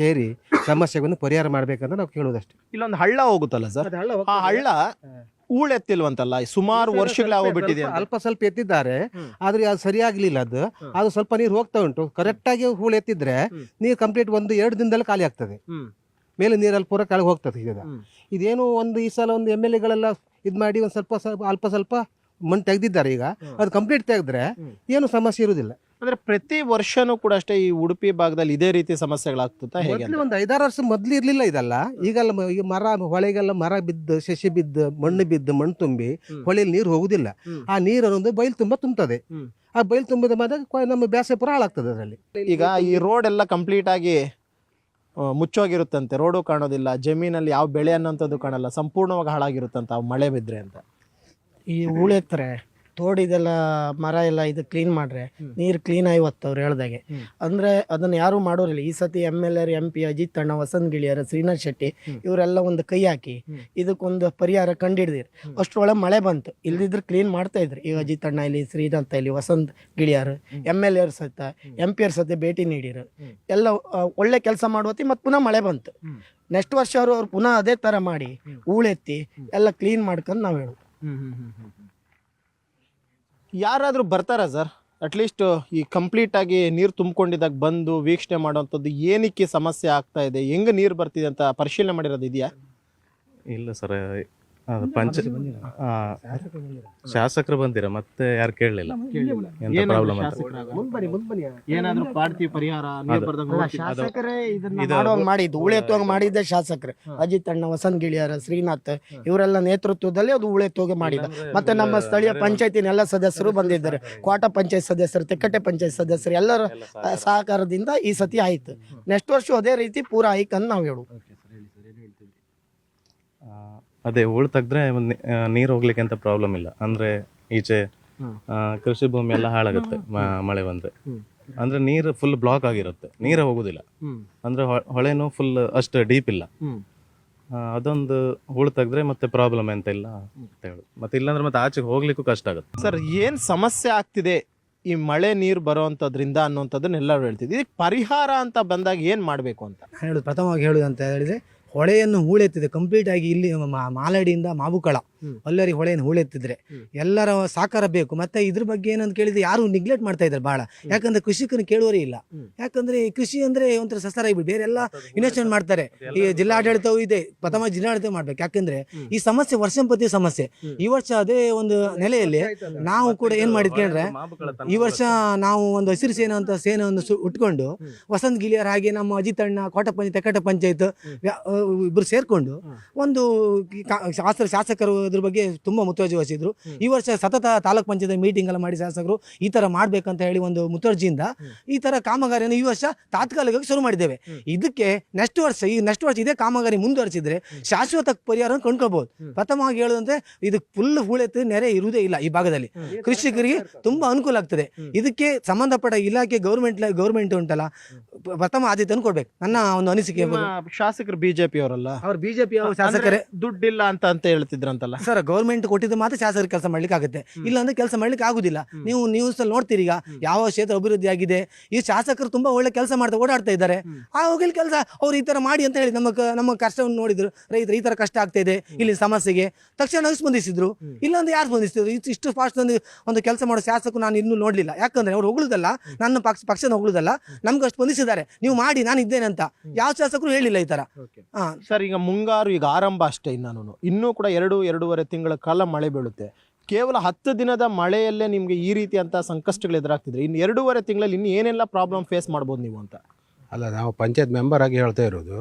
ಸೇರಿ ಸಮಸ್ಯೆಗೊಂದು ಪರಿಹಾರ ಮಾಡ್ಬೇಕಂತ ನಾವು ಕೇಳೋದಷ್ಟೇ. ಇಲ್ಲೊಂದು ಹಳ್ಳ ಹೋಗುತ್ತಲ್ಲ ಸರ್, ಆ ಹಳ್ಳ ಹೂಳೆತ್ತಿಲ್ವಂತಲ್ಲ, ಸುಮಾರು ವರ್ಷಗಳಾಗೋಗ್ಬಿಟ್ಟಿದೆ. ಅಲ್ಪ ಸ್ವಲ್ಪ ಎತ್ತಿದ್ದಾರೆ, ಆದ್ರೆ ಅದು ಸರಿಯಾಗ್ಲಿಲ್ಲ. ಅದು ಸ್ವಲ್ಪ ನೀರು ಹೋಗ್ತಾ ಉಂಟು. ಕರೆಕ್ಟಾಗಿ ಹೂಳು ಎತ್ತಿದ್ರೆ ನೀರು ಕಂಪ್ಲೀಟ್ 1-2 ದಿನದಲ್ಲಿ ಖಾಲಿ ಆಗ್ತದೆ. ಮೇಲೆ ನೀರಲ್ಲಿ ಪೂರ ಕೆಳಗೆ ಹೋಗ್ತದೆ. ಇದೇನು ಈ ಸಲ ಒಂದು MLAಗಳೆಲ್ಲ ಇದು ಮಾಡಿ ಒಂದು ಅಲ್ಪ ಸ್ವಲ್ಪ ಮಣ್ಣು ತೆಗೆದಿದ್ದಾರೆ. ಈಗ ಅದು ಕಂಪ್ಲೀಟ್ ತೆಗೆದ್ರೆ ಏನು ಸಮಸ್ಯೆ ಇರುವುದಿಲ್ಲ. ಅಂದ್ರೆ ಪ್ರತಿ ವರ್ಷನೂ ಕೂಡ ಅಷ್ಟೇ ಈ ಉಡುಪಿ ಭಾಗದಲ್ಲಿ ಇದೇ ರೀತಿ ಸಮಸ್ಯೆಗಳಾಗ್ತದೆ ಹೇಗೆ? ಒಂದು 5-6 ವರ್ಷ ಮೊದಲು ಇರ್ಲಿಲ್ಲ ಇದೆಲ್ಲ. ಈಗೆಲ್ಲ ಈಗ ಹೊಳೆಗೆಲ್ಲ ಮರ ಬಿದ್ದು, ಸಸಿ ಬಿದ್ದು, ಮಣ್ಣು ಬಿದ್ದು, ಮಣ್ಣು ತುಂಬಿ ಹೊಳೆಯಲ್ಲಿ ನೀರು ಹೋಗುದಿಲ್ಲ. ಆ ನೀರು ಅನ್ನೋದು ಬಯಲು ತುಂಬುತ್ತದೆ. ಆ ಬಯಲು ತುಂಬಿದ ಮಾತ್ರ ನಮ್ಮ ಬೇಸಾಯ ಪುರ ಹಾಳಾಗ್ತದೆ ಅದರಲ್ಲಿ. ಈಗ ಈ ರೋಡ್ ಎಲ್ಲ ಕಂಪ್ಲೀಟ್ ಆಗಿ ಮುಚ್ಚೋಗಿರುತ್ತಂತೆ, ರೋಡು ಕಾಣೋದಿಲ್ಲ, ಜಮೀನಲ್ಲಿ ಯಾವ ಬೆಳೆ ಅನ್ನೋಂಥದ್ದು ಕಾಣಲ್ಲ, ಸಂಪೂರ್ಣವಾಗಿ ಹಾಳಾಗಿರುತ್ತಂತ ಮಳೆ ಬಿದ್ದರೆ ಅಂತ. ಈ ಹೂಳೆತ್ತರೆ ತೋಡಿದೆಲ್ಲ ಮರ ಎಲ್ಲ ಇದು ಕ್ಲೀನ್ ಮಾಡ್ರೆ ನೀರು ಕ್ಲೀನ್ ಆಗಿ ಅವ್ರು ಹೇಳ್ದಾಗೆ. ಅಂದ್ರೆ ಅದನ್ನ ಯಾರು ಮಾಡೋರಿಲ್ಲ. ಈ ಸತಿ MLA MP ಅಜಿತ್ ಅಣ್ಣ, ವಸಂತ್ ಗಿಳಿಯರ, ಶ್ರೀನಾಥ್ ಶೆಟ್ಟಿ ಇವರೆಲ್ಲ ಒಂದು ಕೈ ಹಾಕಿ ಇದಕ್ಕೊಂದು ಪರಿಹಾರ ಕಂಡಿಡಿದಿರು. ಅಷ್ಟರೊಳಗೆ ಮಳೆ ಬಂತು, ಇಲ್ದಿದ್ರೆ ಕ್ಲೀನ್ ಮಾಡ್ತಾ ಇದ್ರು. ಈಗ ಅಜಿತ್ ಅಣ್ಣ ಇಲ್ಲಿ, ಶ್ರೀನಾಥ್ ಇಲ್ಲಿ, ವಸಂತ್ ಗಿಳಿಯರು, MLA ಸಹಿತ MP ಸಹಿತ ಭೇಟಿ ನೀಡಿರು. ಎಲ್ಲ ಒಳ್ಳೆ ಕೆಲಸ ಮಾಡುವತ್ತಿ ಮತ್ತೆ ಪುನಃ ಮಳೆ ಬಂತು. ನೆಕ್ಸ್ಟ್ ವರ್ಷ ಅವ್ರು ಪುನಃ ಅದೇ ತರ ಮಾಡಿ ಹೂಳೆತ್ತಿ ಎಲ್ಲ ಕ್ಲೀನ್ ಮಾಡ್ಕೊಂಡು ನಾವು ಹೇಳೋದು. ಯಾರಾದರೂ ಬರ್ತಾರಾ ಸರ್ ಅಟ್ಲೀಸ್ಟ್ ಈ ಕಂಪ್ಲೀಟ್ ಆಗಿ ನೀರು ತುಂಬಿಕೊಂಡಿದ್ದಾಗ ಬಂದು ವೀಕ್ಷಣೆ ಮಾಡೋವಂಥದ್ದು, ಏನಕ್ಕೆ ಸಮಸ್ಯೆ ಆಗ್ತಾ ಇದೆ, ಹೆಂಗೆ ನೀರು ಬರ್ತಿದೆ ಅಂತ ಪರಿಶೀಲನೆ ಮಾಡಿರೋದು ಇದೆಯಾ? ಇಲ್ಲ ಸರ್, ಶಾಸಕರು ಬಂದಿರ ಮತ್ತೆ ಯಾರು ಕೇಳಲಿಲ್ಲ ಎಂತ ಪ್ರಾಬ್ಲಮ್ ಅಂತ. ಏನಾದರೂ ಪಾಡ್ತಿ ಪರಿಹಾರ ಶಾಸಕರೇ ಇದನ್ನ ಮಾಡುವಾಗ ಮಾಡಿದ್ದು, ಉಳೆತ್ತುವಾಗ ಮಾಡಿದ್ದೆ ಶಾಸಕರು. ಅಜಿತ್ ಅಣ್ಣ, ವಸಂತ್ ಗಿಳಿಯರ, ಶ್ರೀನಾಥ್ ಇವರೆಲ್ಲ ನೇತೃತ್ವದಲ್ಲಿ ಅದು ಉಳೆತ್ತುವಾಗ ಮಾಡಿದ. ಮತ್ತೆ ನಮ್ಮ ಸ್ಥಳೀಯ ಪಂಚಾಯತಿನ ಎಲ್ಲ ಸದಸ್ಯರು ಬಂದಿದ್ದಾರೆ. ಕೋಟ ಪಂಚಾಯತ್ ಸದಸ್ಯರು, ತೆಕ್ಕಟ್ಟೆ ಪಂಚಾಯತ್ ಸದಸ್ಯರು ಎಲ್ಲರ ಸಹಕಾರದಿಂದ ಈ ಸತಿ ಆಯ್ತು. ನೆಕ್ಸ್ಟ್ ವರ್ಷ ಅದೇ ರೀತಿ ಪೂರ ಆಯ್ಕಂತ ನಾವು ಹೇಳು. ಅದೇ ಹೂಳು ತೆಗ್ದ್ರೆ ನೀರು ಹೋಗ್ಲಿಕ್ಕೆ ಅಂತ ಪ್ರಾಬ್ಲಮ್ ಇಲ್ಲ. ಅಂದ್ರೆ ಈಚೆ ಕೃಷಿ ಭೂಮಿ ಎಲ್ಲ ಹಾಳಾಗುತ್ತೆ ಮಳೆ ಬಂದ್ರೆ. ಅಂದ್ರೆ ನೀರು ಫುಲ್ ಬ್ಲಾಕ್ ಆಗಿರುತ್ತೆ, ನೀರೇ ಹೋಗುದಿಲ್ಲ. ಅಂದ್ರೆ ಹೊಳೆನೂ ಫುಲ್ ಅಷ್ಟು ಡೀಪ್ ಇಲ್ಲ. ಅದೊಂದು ಹೂಳು ತೆಗ್ದ್ರೆ ಮತ್ತೆ ಪ್ರಾಬ್ಲಮ್ ಎಂತ ಇಲ್ಲ ಅಂತ ಹೇಳುದು. ಮತ್ತೆ ಇಲ್ಲಾಂದ್ರೆ ಮತ್ತೆ ಆಚೆಗೆ ಹೋಗ್ಲಿಕ್ಕೂ ಕಷ್ಟ ಆಗುತ್ತೆ. ಸರ್ ಏನು ಸಮಸ್ಯೆ ಆಗ್ತಿದೆ ಈ ಮಳೆ ನೀರು ಬರೋವಂಥದ್ರಿಂದ ಅನ್ನೋಂಥದ್ದನ್ನ ಎಲ್ಲರೂ ಹೇಳ್ತಿದ್ವಿ. ಇದಕ್ಕೆ ಪರಿಹಾರ ಅಂತ ಬಂದಾಗ ಏನು ಮಾಡಬೇಕು ಅಂತ ಹೇಳುದು, ಪ್ರಥಮವಾಗಿ ಹೇಳುದು ಅಂತ ಹೇಳಿದ್ರೆ, ಹೊಳೆಯನ್ನು ಹೂಳೆತ್ತಿದೆ ಕಂಪ್ಲೀಟ್ ಆಗಿ. ಇಲ್ಲಿ ಮಾಲಡಿಯಿಂದ ಮಾಬುಕಳ ಅಲ್ಲರಿ ಹೊಳೆಯನ್ನು ಹೂಳೆತ್ತಿದ್ರೆ ಎಲ್ಲರ ಸಹಕಾರ ಬೇಕು. ಮತ್ತೆ ಇದ್ರ ಬಗ್ಗೆ ಏನಂತ ಕೇಳಿದ್ರೆ ಯಾರು ನಿಗ್ಲೆಕ್ಟ್ ಮಾಡ್ತಾ ಇದ್ದಾರೆ ಬಹಳ. ಯಾಕಂದ್ರೆ ಕೃಷಿಕನ ಕೇಳುವರೇ ಇಲ್ಲ. ಯಾಕಂದ್ರೆ ಕೃಷಿ ಅಂದ್ರೆ ಒಂಥರ ಸಸ್ತಾರ ಆಗಿಬಿಟ್ಟು ಬೇರೆ ಎಲ್ಲ ಇನ್ವೆಸ್ಟ್ಮೆಂಟ್ ಮಾಡ್ತಾರೆ. ಈ ಜಿಲ್ಲಾಡಳಿತವೂ ಇದೆ, ಪ್ರಥಮ ಜಿಲ್ಲಾಡಳಿತ ಮಾಡ್ಬೇಕು. ಯಾಕಂದ್ರೆ ಈ ಸಮಸ್ಯೆ ವರ್ಷಂಪತಿ ಸಮಸ್ಯೆ. ಈ ವರ್ಷ ಅದೇ ಒಂದು ನೆಲೆಯಲ್ಲಿ ನಾವು ಕೂಡ ಏನ್ ಮಾಡಿದ್ಕೊಂಡ್ರೆ, ಈ ವರ್ಷ ನಾವು ಒಂದು ಹಸಿರು ಸೇನೆ ಅಂತ ಸೇನೆಯನ್ನು ಉಟ್ಕೊಂಡು ವಸಂತ್ ಗಿಳಿಯರ್ ಹಾಗೆ ನಮ್ಮ ಅಜಿತ್ ಅಣ್ಣ, ಕೋಟ ಪಂಚಾಯತ್, ತೆಕ್ಕಟ್ಟ ಪಂಚಾಯತ್ ಇಬ್ಬರು ಸೇರ್ಕೊಂಡು ಒಂದು ಶಾಸಕರು ಅದ್ರ ಬಗ್ಗೆ ತುಂಬಾ ಮುತುವರ್ಜಿ ವಹಿಸಿದ್ರು. ಈ ವರ್ಷ ಸತತ ತಾಲೂಕ್ ಪಂಚಾಯತ್ ಮೀಟಿಂಗ್ ಎಲ್ಲ ಮಾಡಿ ಶಾಸಕರು ಈ ತರ ಮಾಡ್ಬೇಕಂತ ಹೇಳಿ ಒಂದು ಮುತುವರ್ಜಿಯಿಂದ ಈ ತರ ಕಾಮಗಾರಿಯನ್ನು ಈ ವರ್ಷ ತಾತ್ಕಾಲಿಕವಾಗಿ ಶುರು ಮಾಡಿದ್ದೇವೆ. ಇದಕ್ಕೆ ನೆಕ್ಸ್ಟ್ ವರ್ಷ ಇದೇ ಕಾಮಗಾರಿ ಮುಂದುವರಿಸಿದ್ರೆ ಶಾಶ್ವತ ಪರಿಹಾರ ಕೊಂಡ್ಕೊಳ್ಬಹುದು. ಪ್ರಥಮವಾಗಿ ಹೇಳುದಂದ್ರೆ ಇದು ಫುಲ್ ಹೂಳೆತ್ತು ನೆರೆ ಇರುವುದೇ ಇಲ್ಲ ಈ ಭಾಗದಲ್ಲಿ. ಕೃಷಿಕರಿಗೆ ತುಂಬಾ ಅನುಕೂಲ ಆಗ್ತದೆ. ಇದಕ್ಕೆ ಸಂಬಂಧಪಟ್ಟ ಇಲಾಖೆ ಗೌರ್ಮೆಂಟ್ ಉಂಟಲ್ಲ, ಪ್ರಥಮ ಆದ್ಯತೆಯನ್ನು ಕೊಡ್ಬೇಕು ನನ್ನ ಒಂದು ಅನಿಸಿಕೆ. ಶಾಸಕರು ಬಿಜೆಪಿ ಅವರಲ್ಲ, ಅವ್ರು ಬಿಜೆಪಿ ಶಾಸಕರೇ. ದುಡ್ಡಿಲ್ಲ ಅಂತ ಹೇಳ್ತಿದ್ರಂತಲ್ಲ ಸರ್, ಗೌರ್ಮೆಂಟ್ ಕೊಟ್ಟಿದ್ದು ಮಾತ್ರ ಶಾಸಕರು ಕೆಲಸ ಮಾಡ್ಲಿಕ್ಕೆ ಆಗುತ್ತೆ, ಇಲ್ಲ ಅಂದ್ರೆ ಕೆಲಸ ಮಾಡ್ಲಿಕ್ಕೆ ಆಗುದಿಲ್ಲ. ನೀವು ನ್ಯೂಸ್ ಅಲ್ಲಿ ನೋಡ್ತೀರಿ ಈಗ ಯಾವ ಕ್ಷೇತ್ರ ಅಭಿವೃದ್ಧಿ ಆಗಿದೆ. ಈ ಶಾಸಕರು ತುಂಬಾ ಒಳ್ಳೆ ಕೆಲಸ ಮಾಡ್ತಾ ಓಡಾಡ್ತಾ ಇದ್ದಾರೆ. ಆ ಹೋಗಿಲ್ ಕೆಲಸ ಅವ್ರು ಈ ತರ ಮಾಡಿ ಅಂತ ಹೇಳಿ ನಮ್ಮ ಕಷ್ಟವನ್ನು ನೋಡಿದ್ರು. ರೈತರು ಈ ತರ ಕಷ್ಟ ಆಗ್ತಾ ಇದೆ, ಇಲ್ಲಿ ಸಮಸ್ಯೆಗೆ ತಕ್ಷಣ ಸ್ಪಂದಿಸಿದ್ರು. ಇಲ್ಲಾಂದ್ರೆ ಯಾರು ಸ್ಪಂದಿಸಿದ್ರು? ಇಷ್ಟು ಫಾಸ್ಟ್ ಒಂದು ಕೆಲಸ ಮಾಡೋ ಶಾಸಕರು ನಾನು ಇನ್ನೂ ನೋಡ್ಲಿಲ್ಲ. ಯಾಕಂದ್ರೆ ಅವ್ರು ಹೊಗಳುದಲ್ಲ, ನನ್ನ ಪಕ್ಷದ ಹೊಗಳುದಲ್ಲ, ನಮ್ಗೆ ಅಷ್ಟು ಸ್ಪಂದಿಸಿದ್ದಾರೆ. ನೀವು ಮಾಡಿ, ನಾನು ಇದ್ದೇನೆ ಅಂತ ಯಾವ ಶಾಸಕರು ಹೇಳಿಲ್ಲ ಈ ತರ. ಸರ್, ಈಗ ಮುಂಗಾರು ಈಗ ಆರಂಭ ಅಷ್ಟೇ, ಇನ್ನೂ ಕೂಡ 2-2.5 ತಿಂಗಳ ಕಾಲ ಮಳೆ ಬೀಳುತ್ತೆ. ಕೇವಲ 10 ದಿನದ ಮಳೆಯಲ್ಲೇ ನಿಮ್ಗೆ ಈ ರೀತಿ ಅಂತ ಸಂಕಷ್ಟಗಳು ಎದುರಾಗ್ತಿದ್ರೆ ಇನ್ನು 2.5 ತಿಂಗಳಲ್ಲಿ ಇನ್ನು ಏನೆಲ್ಲ ಪ್ರಾಬ್ಲಮ್ ಫೇಸ್ ಮಾಡ್ಬೋದು ನೀವು ಅಂತ? ಅಲ್ಲ, ನಾವು ಪಂಚಾಯತ್ ಮೆಂಬರ್ ಆಗಿ ಹೇಳ್ತಾ ಇರೋದು,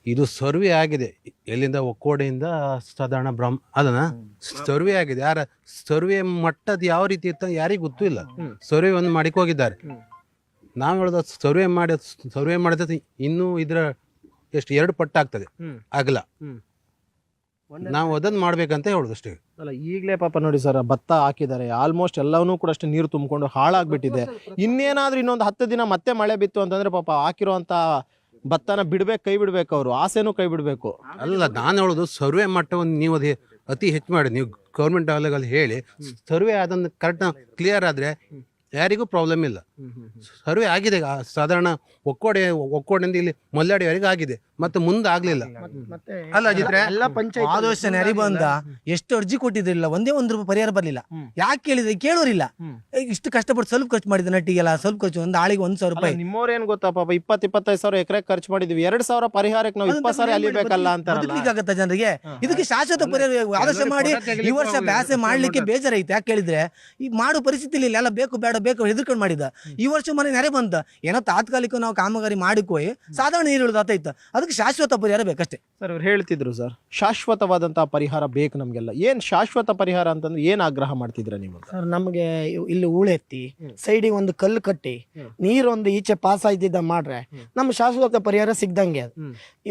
ಇದು ಸರ್ವೆ ಆಗಿದೆ. ಎಲ್ಲಿಂದ ಒಕ್ಕೋಡೆಯಿಂದ ಸಾಧಾರಣ ಅದನ್ನ ಸರ್ವೆ ಆಗಿದೆ. ಯಾರ ಸರ್ವೆ ಮಟ್ಟದ ಯಾವ ರೀತಿ ಇತ್ತ ಯಾರಿಗೂ ಗೊತ್ತೂ ಇಲ್ಲ. ಸರ್ವೆ ಒಂದು ಮಾಡಿಕ್ ಹೋಗಿದ್ದಾರೆ. ನಾವು ಹೇಳೋದು ಸರ್ವೆ ಮಾಡಿದ ಇನ್ನೂ ಇದರ ಎಷ್ಟು 2 ಪಟ್ಟು ಆಗ್ತದೆ ಆಗಲ್ಲ. ನಾವು ಅದನ್ನ ಮಾಡ್ಬೇಕಂತ ಹೇಳುದು ಅಷ್ಟೇ. ಅಲ್ಲ, ಈಗಲೇ ಪಾಪ ನೋಡಿ ಸರ್, ಭತ್ತ ಹಾಕಿದ್ದಾರೆ, ಆಲ್ಮೋಸ್ಟ್ ಎಲ್ಲವನ್ನೂ ಕೂಡ ಅಷ್ಟೇ ನೀರು ತುಂಬಿಕೊಂಡು ಹಾಳಾಗ್ಬಿಟ್ಟಿದೆ. ಇನ್ನೇನಾದ್ರೂ ಇನ್ನೊಂದು 10 ದಿನ ಮತ್ತೆ ಮಳೆ ಬಿತ್ತು ಅಂತಂದ್ರೆ ಪಾಪ ಹಾಕಿರುವಂತ ಭತ್ತನ ಕೈ ಬಿಡ್ಬೇಕು, ಅವರು ಆಸೆನೂ ಕೈ ಬಿಡ್ಬೇಕು. ಅಲ್ಲ, ನಾನು ಹೇಳೋದು ಸರ್ವೆ ಮಟ್ಟವನ್ನು ನೀವು ಅದೇ ಅತಿ ಹೆಚ್ಚು ಮಾಡಿ ನೀವು ಗೌರ್ಮೆಂಟ್ ಅಲ್ಲಿ ಹೇಳಿ ಸರ್ವೆ ಅದನ್ನು ಕರೆಕ್ಟ್ ಕ್ಲಿಯರ್ ಆದ್ರೆ ಯಾರಿಗೂ ಪ್ರಾಬ್ಲಮ್ ಇಲ್ಲ. ಸರ್ವೆ ಆಗಿದೆ ಸಾಧಾರಣ ಒಕ್ಕೋಡೆಯಿಂದ ಇಲ್ಲಿ ಮಲ್ಲಾಡಿವರೆಗೆ ಆಗಿದೆ, ಮತ್ತೆ ಮುಂದೆ ಆಗ್ಲಿಲ್ಲ. ಅಲ್ಲ ಅಜಿತ್ರೆ, ಆದಷ್ಟು ನೆರೆ ಬಂದ ಎಷ್ಟು ಅರ್ಜಿ ಕೊಟ್ಟಿದ್ರಿಲ್ಲ, ಒಂದೇ ಒಂದು ರೂಪಾಯಿ ಪರಿಹಾರ ಬರ್ಲಿಲ್ಲ. ಯಾಕೆ ಕೇಳಿದ್ರೆ ಕೇಳೋರಿಲ್ಲ. ಇಷ್ಟು ಕಷ್ಟಪಟ್ಟು ಸ್ವಲ್ಪ ಖರ್ಚು ಮಾಡಿದ ನಟ್ಟಿಗೆಲ್ಲ ಸ್ವಲ್ಪ ಖರ್ಚು, ಒಂದು ಆಳಿಗೆ 1,000 ರೂಪಾಯಿ. ನಿಮ್ಮವ್ರೇನ್ ಗೊತ್ತಾ ಪಾಪ 20-25 ಸಾವಿರ ಎಕರೆ ಖರ್ಚು ಮಾಡಿದ್ವಿ, 2,000 ಪರಿಹಾರಕ್ಕೆ ನಾವು 20 ಸಾವಿರ ಅಲಿಬೇಕಲ್ಲ ಅಂತ ಆಗತ್ತ ಜನರಿಗೆ. ಇದಕ್ಕೆ ಶಾಶ್ವತ ಪರಿಹಾರ ಆದರ್ಶ ಮಾಡಿ. ಈ ವರ್ಷ ಬ್ಯಾಸೆ ಮಾಡ್ಲಿಕ್ಕೆ ಬೇಜಾರೈತೆ. ಯಾಕೆ ಕೇಳಿದ್ರೆ ಈ ಮಾಡೋ ಪರಿಸ್ಥಿತಿ ಇಲ್ಲ, ಎಲ್ಲ ಬೇಕು ಹೆದರ್ಕೊಂಡು ಮಾಡಿದ. ಈ ವರ್ಷ ಮನೆ ನೆರೆ ಬಂದ, ಏನೋ ತಾತ್ಕಾಲಿಕ ನಾವು ಕಾಮಗಾರಿ ಮಾಡಿಕೋಯಿ ಸಾಧಾರಣ ನೀರು ಇಳಿದಾಯ್ತು. ಅದಕ್ಕೆ ಶಾಶ್ವತ ಪರಿಹಾರ ಬೇಕಷ್ಟೇ. ಸರ್, ಅವ್ರು ಹೇಳ್ತಿದ್ರು ಸರ್, ಶಾಶ್ವತವಾದಂತಹ ಪರಿಹಾರ ಬೇಕು ನಮ್ಗೆಲ್ಲ. ಏನ್ ಶಾಶ್ವತ ಪರಿಹಾರ ಅಂತಂದ್ರೆ ಏನ್ ಆಗ್ರಹ ಮಾಡ್ತಿದ್ರ ನೀವು? ಸರ್, ನಮಗೆ ಇಲ್ಲಿ ಹೂಳೆತ್ತಿ ಸೈಡಿಗೆ ಒಂದು ಕಲ್ಲು ಕಟ್ಟಿ ನೀರೊಂದು ಈಚೆ ಪಾಸ್ ಆಯ್ತಿದ್ದ ಮಾಡ್ರೆ ನಮ್ಮ ಶಾಶ್ವತ ಪರಿಹಾರ ಸಿಗ್ದಂಗೆ.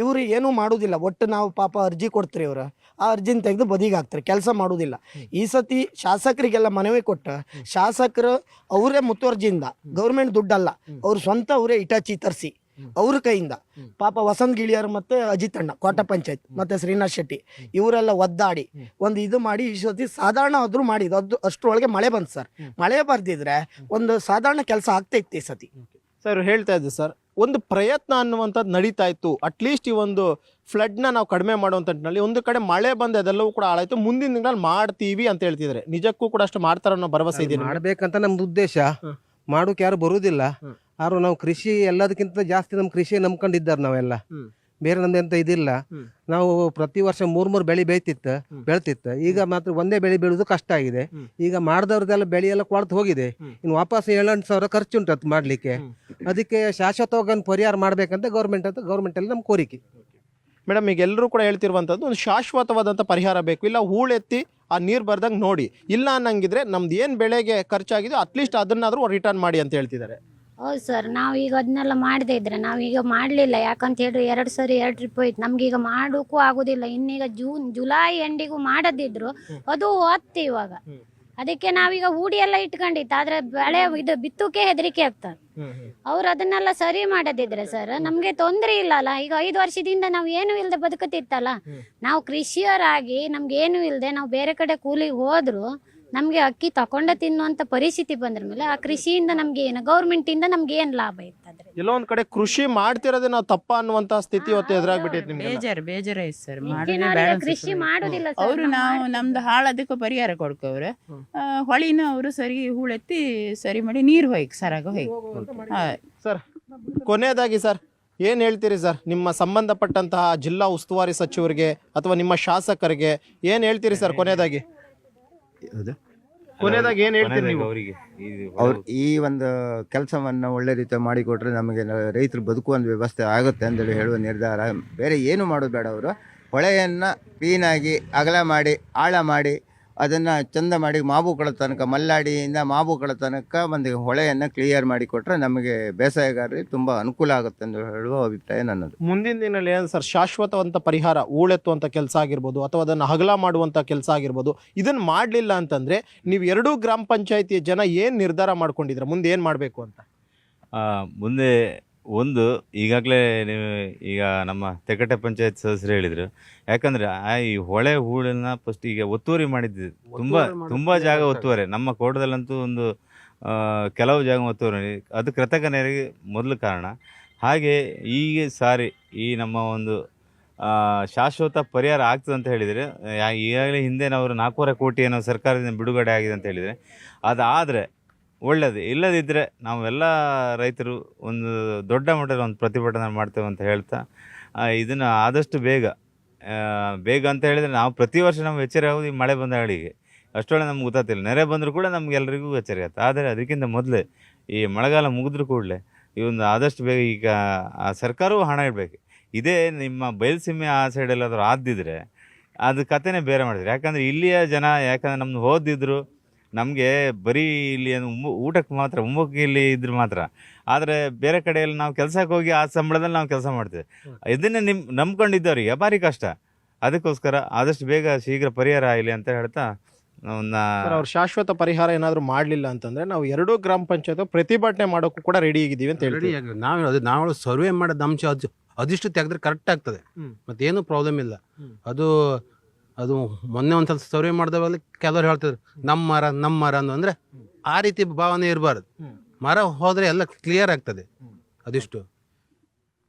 ಇವ್ರು ಏನೂ ಮಾಡುದಿಲ್ಲ. ಒಟ್ಟು ನಾವು ಪಾಪ ಅರ್ಜಿ ಕೊಡ್ತೀರಿ, ಇವ್ರು ಆ ಅರ್ಜಿನ ತೆಗೆದು ಬದಿಗೆ ಹಾಕ್ತಾರೆ, ಕೆಲಸ ಮಾಡುವುದಿಲ್ಲ. ಈ ಸತಿ ಶಾಸಕರಿಗೆಲ್ಲ ಮನವಿ ಕೊಟ್ಟ ಶಾಸಕರು ಅವರೇ ಮುತುವರ್ಜಿಯಿಂದ, ಗೌರ್ಮೆಂಟ್ ದುಡ್ಡಲ್ಲ, ಅವ್ರು ಸ್ವಂತ ಅವರೇ ಇಟಾಚಿ ತರಿಸಿ ಅವ್ರ ಕೈಯಿಂದ ಪಾಪ ವಸಂತ್ ಗಿಳಿಯರ್ ಮತ್ತೆ ಅಜಿತ್ ಅಣ್ಣ ಕೋಟ ಪಂಚಾಯತ್ ಮತ್ತೆ ಶ್ರೀನಾಥ್ ಶೆಟ್ಟಿ ಇವರೆಲ್ಲ ಒದ್ದಾಡಿ ಒಂದು ಇದು ಮಾಡಿ ಈ ಸತಿ ಸಾಧಾರಣ ಆದ್ರೂ ಮಾಡಿದ್ದು. ಅದು ಅಷ್ಟರೊಳಗೆ ಮಳೆ ಬಂತು ಸರ್. ಮಳೆ ಬರ್ದಿದ್ರೆ ಒಂದು ಸಾಧಾರಣ ಕೆಲಸ ಆಗ್ತಾ ಇತ್ತು ಈ ಸತಿ. ಸರ್, ಹೇಳ್ತಾ ಇದ್ದೆ ಸರ್, ಒಂದು ಪ್ರಯತ್ನ ಅನ್ನುವಂಥದ್ದು ನಡೀತಾ ಇತ್ತು. ಅಟ್ಲೀಸ್ಟ್ ಈ ಒಂದು ಫ್ಲಡ್ನ ನಾವು ಕಡಿಮೆ ಮಾಡುವಂಥ ನಿಟ್ಟಿನಲ್ಲಿ ಒಂದು ಕಡೆ ಮಳೆ ಬಂದು ಅದೆಲ್ಲವೂ ಕೂಡ ಹಾಳಾಯ್ತು, ಮುಂದಿನ ದಿನಗಳಲ್ಲಿ ಮಾಡ್ತೀವಿ ಅಂತ ಹೇಳ್ತಿದ್ರೆ ನಿಜಕ್ಕೂ ಕೂಡ ಅಷ್ಟು ಮಾಡ್ತಾರ ಅನ್ನೋ ಭರವಸೆ ಇದೆ? ಮಾಡ್ಬೇಕಂತ ನಮ್ದು ಉದ್ದೇಶ. ಮಾಡೋಕೆ ಯಾರು ಬರುವುದಿಲ್ಲ. ಆದ್ರೂ ನಾವು ಕೃಷಿ ಎಲ್ಲದಕ್ಕಿಂತ ಜಾಸ್ತಿ ನಮ್ಮ ಕೃಷಿ ನಂಬ್ಕೊಂಡಿದ್ದಾರೆ ನಾವೆಲ್ಲ. ಬೇರೆ ನಮ್ದೆಂತ ಇದಿಲ್ಲ. ನಾವು ಪ್ರತಿ ವರ್ಷ 3 ಬೆಳೆ ಬೆಳ್ತಿತ್ತು. ಈಗ ಮಾತ್ರ ಒಂದೇ ಬೆಳೆ ಬೆಳೆದು ಕಷ್ಟ ಆಗಿದೆ. ಈಗ ಮಾಡಿದವ್ರದೆಲ್ಲ ಬೆಳೆ ಎಲ್ಲ ಕೊಳ್ತು ಹೋಗಿದೆ. ಇನ್ನು ವಾಪಸ್ 7-8 ಸಾವಿರ ಖರ್ಚು ಉಂಟು ಅದು ಮಾಡ್ಲಿಕ್ಕೆ. ಅದಕ್ಕೆ ಶಾಶ್ವತವಾಗಿ ಪರಿಹಾರ ಮಾಡ್ಬೇಕಂತ ಗೌರ್ಮೆಂಟ್ ಅಲ್ಲಿ ನಮ್ಮ ಕೋರಿಕೆ. ಮೇಡಮ್, ಈಗ ಎಲ್ಲರೂ ಕೂಡ ಹೇಳ್ತಿರುವಂಥದ್ದು ಒಂದು ಶಾಶ್ವತವಾದಂಥ ಪರಿಹಾರ ಬೇಕು. ಇಲ್ಲ ಹೂಳೆತ್ತಿ ಆ ನೀರು ಬರ್ದಂಗೆ ನೋಡಿ, ಇಲ್ಲ ಅನ್ನಂಗಿದ್ರೆ ನಮ್ದು ಏನು ಬೆಳೆಗೆ ಖರ್ಚಾಗಿದೆ ಅಟ್ಲೀಸ್ಟ್ ಅದನ್ನಾದ್ರೂ ರಿಟರ್ನ್ ಮಾಡಿ ಅಂತ ಹೇಳ್ತಿದ್ದಾರೆ. ಹೌದು ಸರ್, ನಾವೀಗ ಅದನ್ನೆಲ್ಲ ಮಾಡದೇ ಇದ್ರೆ ನಾವೀಗ ಮಾಡಲಿಲ್ಲ. ಯಾಕಂತ ಹೇಳಿದ್ರೆ 2 ಸರಿ 2 ಟ್ರಿಪ್ ಹೋಯ್ತು. ನಮ್ಗೀಗ ಮಾಡೋಕ್ಕೂ ಆಗೋದಿಲ್ಲ. ಇನ್ನೀಗ ಜುಲೈ ಎಂಡಿಗೂ ಮಾಡದಿದ್ರು ಅದು ಹೊತ್ತು ಇವಾಗ. ಅದಕ್ಕೆ ನಾವೀಗ ಹೂಡಿ ಎಲ್ಲ ಇಟ್ಕೊಂಡಿತ್ತು. ಆದ್ರೆ ಬೆಳೆ ಇದು ಬಿತ್ತುಕ್ಕೆ ಹೆದರಿಕೆ ಆಗ್ತದೆ. ಅವ್ರು ಅದನ್ನೆಲ್ಲ ಸರಿ ಮಾಡದಿದ್ರೆ ಸರ್ ನಮ್ಗೆ ತೊಂದರೆ ಇಲ್ಲಲ್ಲ. ಈಗ 5 ವರ್ಷದಿಂದ ನಾವು ಏನು ಇಲ್ಲದೆ ಬದುಕುತ್ತಿತ್ತಲ್ಲ. ನಾವು ಕೃಷಿಯರಾಗಿ ನಮ್ಗೆ ಏನು ಇಲ್ಲದೆ ನಾವು ಬೇರೆ ಕಡೆ ಕೂಲಿಗೆ ಹೋದ್ರು ನಮ್ಗೆ ಅಕ್ಕಿ ತಕೊಂಡೆ ತಿನ್ನುವಂತ ಪರಿಸ್ಥಿತಿ ಬಂದ್ರ ಮೇಲೆ ಆ ಕೃಷಿಯಿಂದ ನಮ್ಗೆ ಏನು ಗೌರ್ಮೆಂಟ್ ಇಂದ ನಮ್ಗೆ ಏನ್ ಲಾಭ ಇರ್ತದೆ? ಎಲ್ಲೋ ಒಂದ್ ಕಡೆ ಕೃಷಿ ಮಾಡ್ತಿರೋದೇ ನಾವು ತಪ್ಪ ಅನ್ನುವಂತ ಸ್ಥಿತಿ ಹೊತ್ತು ಎದುರಾಗ್ಬಿಟ್ಟೈತೆ ನಿಮ್ಗೆ. ಬೇಜಾರೈತೆ ಸರ್. ಕೃಷಿ ಮಾಡುದಿಲ್ಲ ಅವರು ನಾವು ನಮ್ದು ಹಾಳದಕ್ಕೂ ಪರಿಹಾರ ಕೊಡ್ಕವ್ರೆ. ಹೊಳಿನ ಅವರು ಸರಿ ಹೂಳೆತ್ತಿ ಸರಿ ಮಾಡಿ ನೀರು ಹೋಯ್ಕ್ ಸರಾಗ ಹೋಯ್ಕ್. ಸರ್, ಕೊನೆಯದಾಗಿ ಸರ್ ಏನ್ ಹೇಳ್ತೀರಿ ಸರ್, ನಿಮ್ಮ ಸಂಬಂಧಪಟ್ಟಂತಹ ಜಿಲ್ಲಾ ಉಸ್ತುವಾರಿ ಸಚಿವರಿಗೆ ಅಥವಾ ನಿಮ್ಮ ಶಾಸಕರಿಗೆ ಏನ್ ಹೇಳ್ತೀರಿ ಸರ್? ಕೊನೆಯದಾಗಿ ಏನ್ ಹೇಳ್ತೀರಿ ನೀವು ಅವರಿಗೆ? ಅವ್ರು ಈ ಒಂದು ಕೆಲಸವನ್ನು ಒಳ್ಳೆ ರೀತಿ ಮಾಡಿಕೊಟ್ರೆ ನಮಗೆ ರೈತರು ಬದುಕುವ ಒಂದು ವ್ಯವಸ್ಥೆ ಆಗುತ್ತೆ ಅಂತೇಳಿ ಹೇಳುವ ನಿರ್ಧಾರ. ಬೇರೆ ಏನು ಮಾಡೋದು ಬೇಡ. ಅವರು ಹೊಳೆಯನ್ನು ಕ್ಲೀನಾಗಿ ಅಗಲ ಮಾಡಿ ಆಳ ಮಾಡಿ ಅದನ್ನು ಚಂದ ಮಾಡಿ ಮಾಬುಗಳ ತನಕ ಮಲ್ಲಾಡಿಯಿಂದ ಮಾಬುಗಳ ತನಕ ಒಂದು ಹೊಳೆಯನ್ನು ಕ್ಲಿಯರ್ ಮಾಡಿ ಕೊಟ್ಟರೆ ನಮಗೆ ಬೇಸಾಯಗಾರರಿಗೆ ತುಂಬ ಅನುಕೂಲ ಆಗುತ್ತೆ ಎಂದು ಹೇಳುವ ಅಭಿಪ್ರಾಯ ನನ್ನದು. ಮುಂದಿನ ದಿನದಲ್ಲಿ ಏನು ಸರ್ ಶಾಶ್ವತವಂತ ಪರಿಹಾರ ಹೂಳೆತ್ತುವಂಥ ಕೆಲಸ ಆಗಿರ್ಬೋದು ಅಥವಾ ಅದನ್ನು ಅಗಲ ಮಾಡುವಂಥ ಕೆಲಸ ಆಗಿರ್ಬೋದು, ಇದನ್ನು ಮಾಡಲಿಲ್ಲ ಅಂತಂದರೆ ನೀವು ಎರಡೂ ಗ್ರಾಮ ಪಂಚಾಯತಿಯ ಜನ ಏನು ನಿರ್ಧಾರ ಮಾಡ್ಕೊಂಡಿದ್ರೆ ಮುಂದೆ ಏನು ಮಾಡಬೇಕು ಅಂತ? ಮುಂದೆ ಒಂದು ಈಗಾಗಲೇ ನೀವು ಈಗ ನಮ್ಮ ತೆಕಟೆ ಪಂಚಾಯತ್ ಸದಸ್ಯರು ಹೇಳಿದರು, ಯಾಕಂದರೆ ಈ ಹೊಳೆ ಹೂಳನ್ನ ಫಸ್ಟ್ ಈಗ ಒತ್ತುವರಿ ಮಾಡಿದ್ದು ತುಂಬ ಜಾಗ ಒತ್ತುವರಿ, ನಮ್ಮ ಕೋಟದಲ್ಲಂತೂ ಒಂದು ಕೆಲವು ಜಾಗ ಒತ್ತುವರಿ, ಅದು ಕೃತಕ ನೆರೆಗೆ ಮೊದಲು ಕಾರಣ. ಹಾಗೆ ಈಗ ಸಾರಿ ಈ ನಮ್ಮ ಒಂದು ಶಾಶ್ವತ ಪರಿಹಾರ ಆಗ್ತದೆ ಅಂತ ಹೇಳಿದರೆ, ಈಗಾಗಲೇ ಹಿಂದೆ ನಾವು 4.5 ಕೋಟಿ ಏನೋ ಸರ್ಕಾರದಿಂದ ಬಿಡುಗಡೆ ಆಗಿದೆ ಅಂತ ಹೇಳಿದರೆ ಅದಾದರೆ ಒಳ್ಳೆಯದು. ಇಲ್ಲದಿದ್ದರೆ ನಾವೆಲ್ಲ ರೈತರು ಒಂದು ದೊಡ್ಡ ಮಟ್ಟದ ಒಂದು ಪ್ರತಿಭಟನೆ ಮಾಡ್ತೇವೆ ಅಂತ ಹೇಳ್ತಾ ಇದನ್ನು ಆದಷ್ಟು ಬೇಗ ಅಂತ ಹೇಳಿದರೆ ನಾವು ಪ್ರತಿ ವರ್ಷ ನಮ್ಗೆ ಎಚ್ಚರಿ ಆಗೋದು ಈ ಮಳೆ ಬಂದ ಗಳಿಗೆ. ಅಷ್ಟೊಳ್ಳೆ ನಮ್ಗೆ ಗೊತ್ತಾಗ್ತಿಲ್ಲ, ನೆರೆ ಬಂದರೂ ಕೂಡ ನಮಗೆಲ್ಲರಿಗೂ ಎಚ್ಚರಿ ಆಗುತ್ತೆ. ಆದರೆ ಅದಕ್ಕಿಂತ ಮೊದಲೇ ಈ ಮಳೆಗಾಲ ಮುಗಿದ್ರೂ ಕೂಡಲೇ ಈ ಒಂದು ಆದಷ್ಟು ಬೇಗ ಈಗ ಸರ್ಕಾರವೂ ಹಣ ಇಡಬೇಕು. ಇದೇ ನಿಮ್ಮ ಬಯಲುಸೀಮೆ ಆ ಸೈಡೆಲ್ಲಾದರೂ ಆದಿದ್ರೆ ಅದು ಕಥೆನೇ ಬೇರೆ ಮಾಡಿದ್ರು. ಯಾಕಂದರೆ ಇಲ್ಲಿಯ ಜನ ಯಾಕಂದರೆ ನಮ್ಮದು ಓದಿದ್ರು ನಮಗೆ ಬರೀ ಇಲ್ಲಿ ಊಟಕ್ಕೆ ಮಾತ್ರ ಉಮ್ಮಕ್ಕೆ ಇಲ್ಲಿ ಇದ್ರೆ ಮಾತ್ರ, ಆದರೆ ಬೇರೆ ಕಡೆಯಲ್ಲಿ ನಾವು ಕೆಲಸಕ್ಕೆ ಹೋಗಿ ಆ ಸಂಬಳದಲ್ಲಿ ನಾವು ಕೆಲಸ ಮಾಡ್ತೇವೆ. ಇದನ್ನೇ ನಂಬ್ಕೊಂಡಿದ್ದವ್ರಿಗೆ ಭಾರಿ ಕಷ್ಟ. ಅದಕ್ಕೋಸ್ಕರ ಆದಷ್ಟು ಬೇಗ ಶೀಘ್ರ ಪರಿಹಾರ ಆಗಲಿ ಅಂತ ಹೇಳ್ತಾ ಅವ್ರು ಶಾಶ್ವತ ಪರಿಹಾರ ಏನಾದರೂ ಮಾಡಲಿಲ್ಲ ಅಂತಂದರೆ ನಾವು ಎರಡೂ ಗ್ರಾಮ ಪಂಚಾಯತ್ ಪ್ರತಿಭಟನೆ ಮಾಡೋಕ್ಕೂ ಕೂಡ ರೆಡಿ ಆಗಿದ್ದೀವಿ ಅಂತ ಹೇಳಿ. ನಾವು ಸರ್ವೆ ಮಾಡೋದು ಅಂಶ ಅದಿಷ್ಟು ತೆಗೆದ್ರೆ ಕರೆಕ್ಟ್ ಆಗ್ತದೆ, ಮತ್ತೇನು ಪ್ರಾಬ್ಲಮ್ ಇಲ್ಲ. ಅದು ಮೊನ್ನೆ ಒಂದ್ಸಲ ಸರ್ವೆ ಮಾಡಿದವಾಗ ಕೆಲವರು ಹೇಳ್ತಿದ್ರು ನಮ್ಮ ಮರ ಅಂದರೆ ಆ ರೀತಿ ಭಾವನೆ ಇರಬಾರ್ದು. ಮರ ಹೋದರೆ ಎಲ್ಲ ಕ್ಲಿಯರ್ ಆಗ್ತದೆ ಅದಿಷ್ಟು.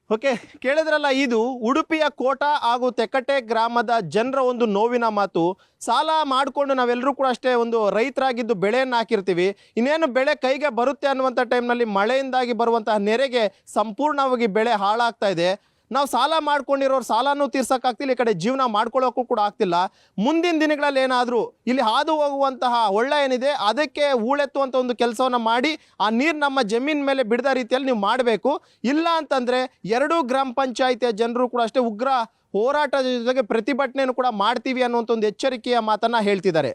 ಓಕೆ, ಕೇಳಿದ್ರಲ್ಲ, ಇದು ಉಡುಪಿಯ ಕೋಟ ಹಾಗೂ ತೆಕಟೆ ಗ್ರಾಮದ ಜನರ ಒಂದು ನೋವಿನ ಮಾತು. ಸಾಲ ಮಾಡಿಕೊಂಡು ನಾವೆಲ್ಲರೂ ಕೂಡ ಅಷ್ಟೇ ಒಂದು ರೈತರಾಗಿದ್ದು ಬೆಳೆಯನ್ನು ಹಾಕಿರ್ತೀವಿ, ಇನ್ನೇನು ಬೆಳೆ ಕೈಗೆ ಬರುತ್ತೆ ಅನ್ನುವಂಥ ಟೈಮ್ನಲ್ಲಿ ಮಳೆಯಿಂದಾಗಿ ಬರುವಂತಹ ನೆರೆಗೆ ಸಂಪೂರ್ಣವಾಗಿ ಬೆಳೆ ಹಾಳಾಗ್ತಾ ಇದೆ. ನಾವು ಸಾಲ ಮಾಡ್ಕೊಂಡಿರೋರು ಸಾಲನೂ ತೀರ್ಸೋಕ್ಕಾಗ್ತಿಲ್ಲ, ಈ ಕಡೆ ಜೀವನ ಮಾಡ್ಕೊಳ್ಳೋಕ್ಕೂ ಕೂಡ ಆಗ್ತಿಲ್ಲ. ಮುಂದಿನ ದಿನಗಳಲ್ಲಿ ಏನಾದರೂ ಇಲ್ಲಿ ಹಾದು ಹೋಗುವಂತಹ ಹೊಳ್ಳ ಏನಿದೆ ಅದಕ್ಕೆ ಹೂಳೆತ್ತುವಂಥ ಒಂದು ಕೆಲಸವನ್ನು ಮಾಡಿ ಆ ನೀರು ನಮ್ಮ ಜಮೀನ್ ಮೇಲೆ ಬಿಡದ ರೀತಿಯಲ್ಲಿ ನೀವು ಮಾಡಬೇಕು. ಇಲ್ಲ ಅಂತಂದರೆ ಎರಡೂ ಗ್ರಾಮ ಪಂಚಾಯಿತಿಯ ಜನರು ಕೂಡ ಅಷ್ಟೇ ಉಗ್ರ ಹೋರಾಟದ ಜೊತೆಗೆ ಪ್ರತಿಭಟನೆಯನ್ನು ಕೂಡ ಮಾಡ್ತೀವಿ ಅನ್ನುವಂಥ ಒಂದು ಎಚ್ಚರಿಕೆಯ ಮಾತನ್ನು ಹೇಳ್ತಿದ್ದಾರೆ.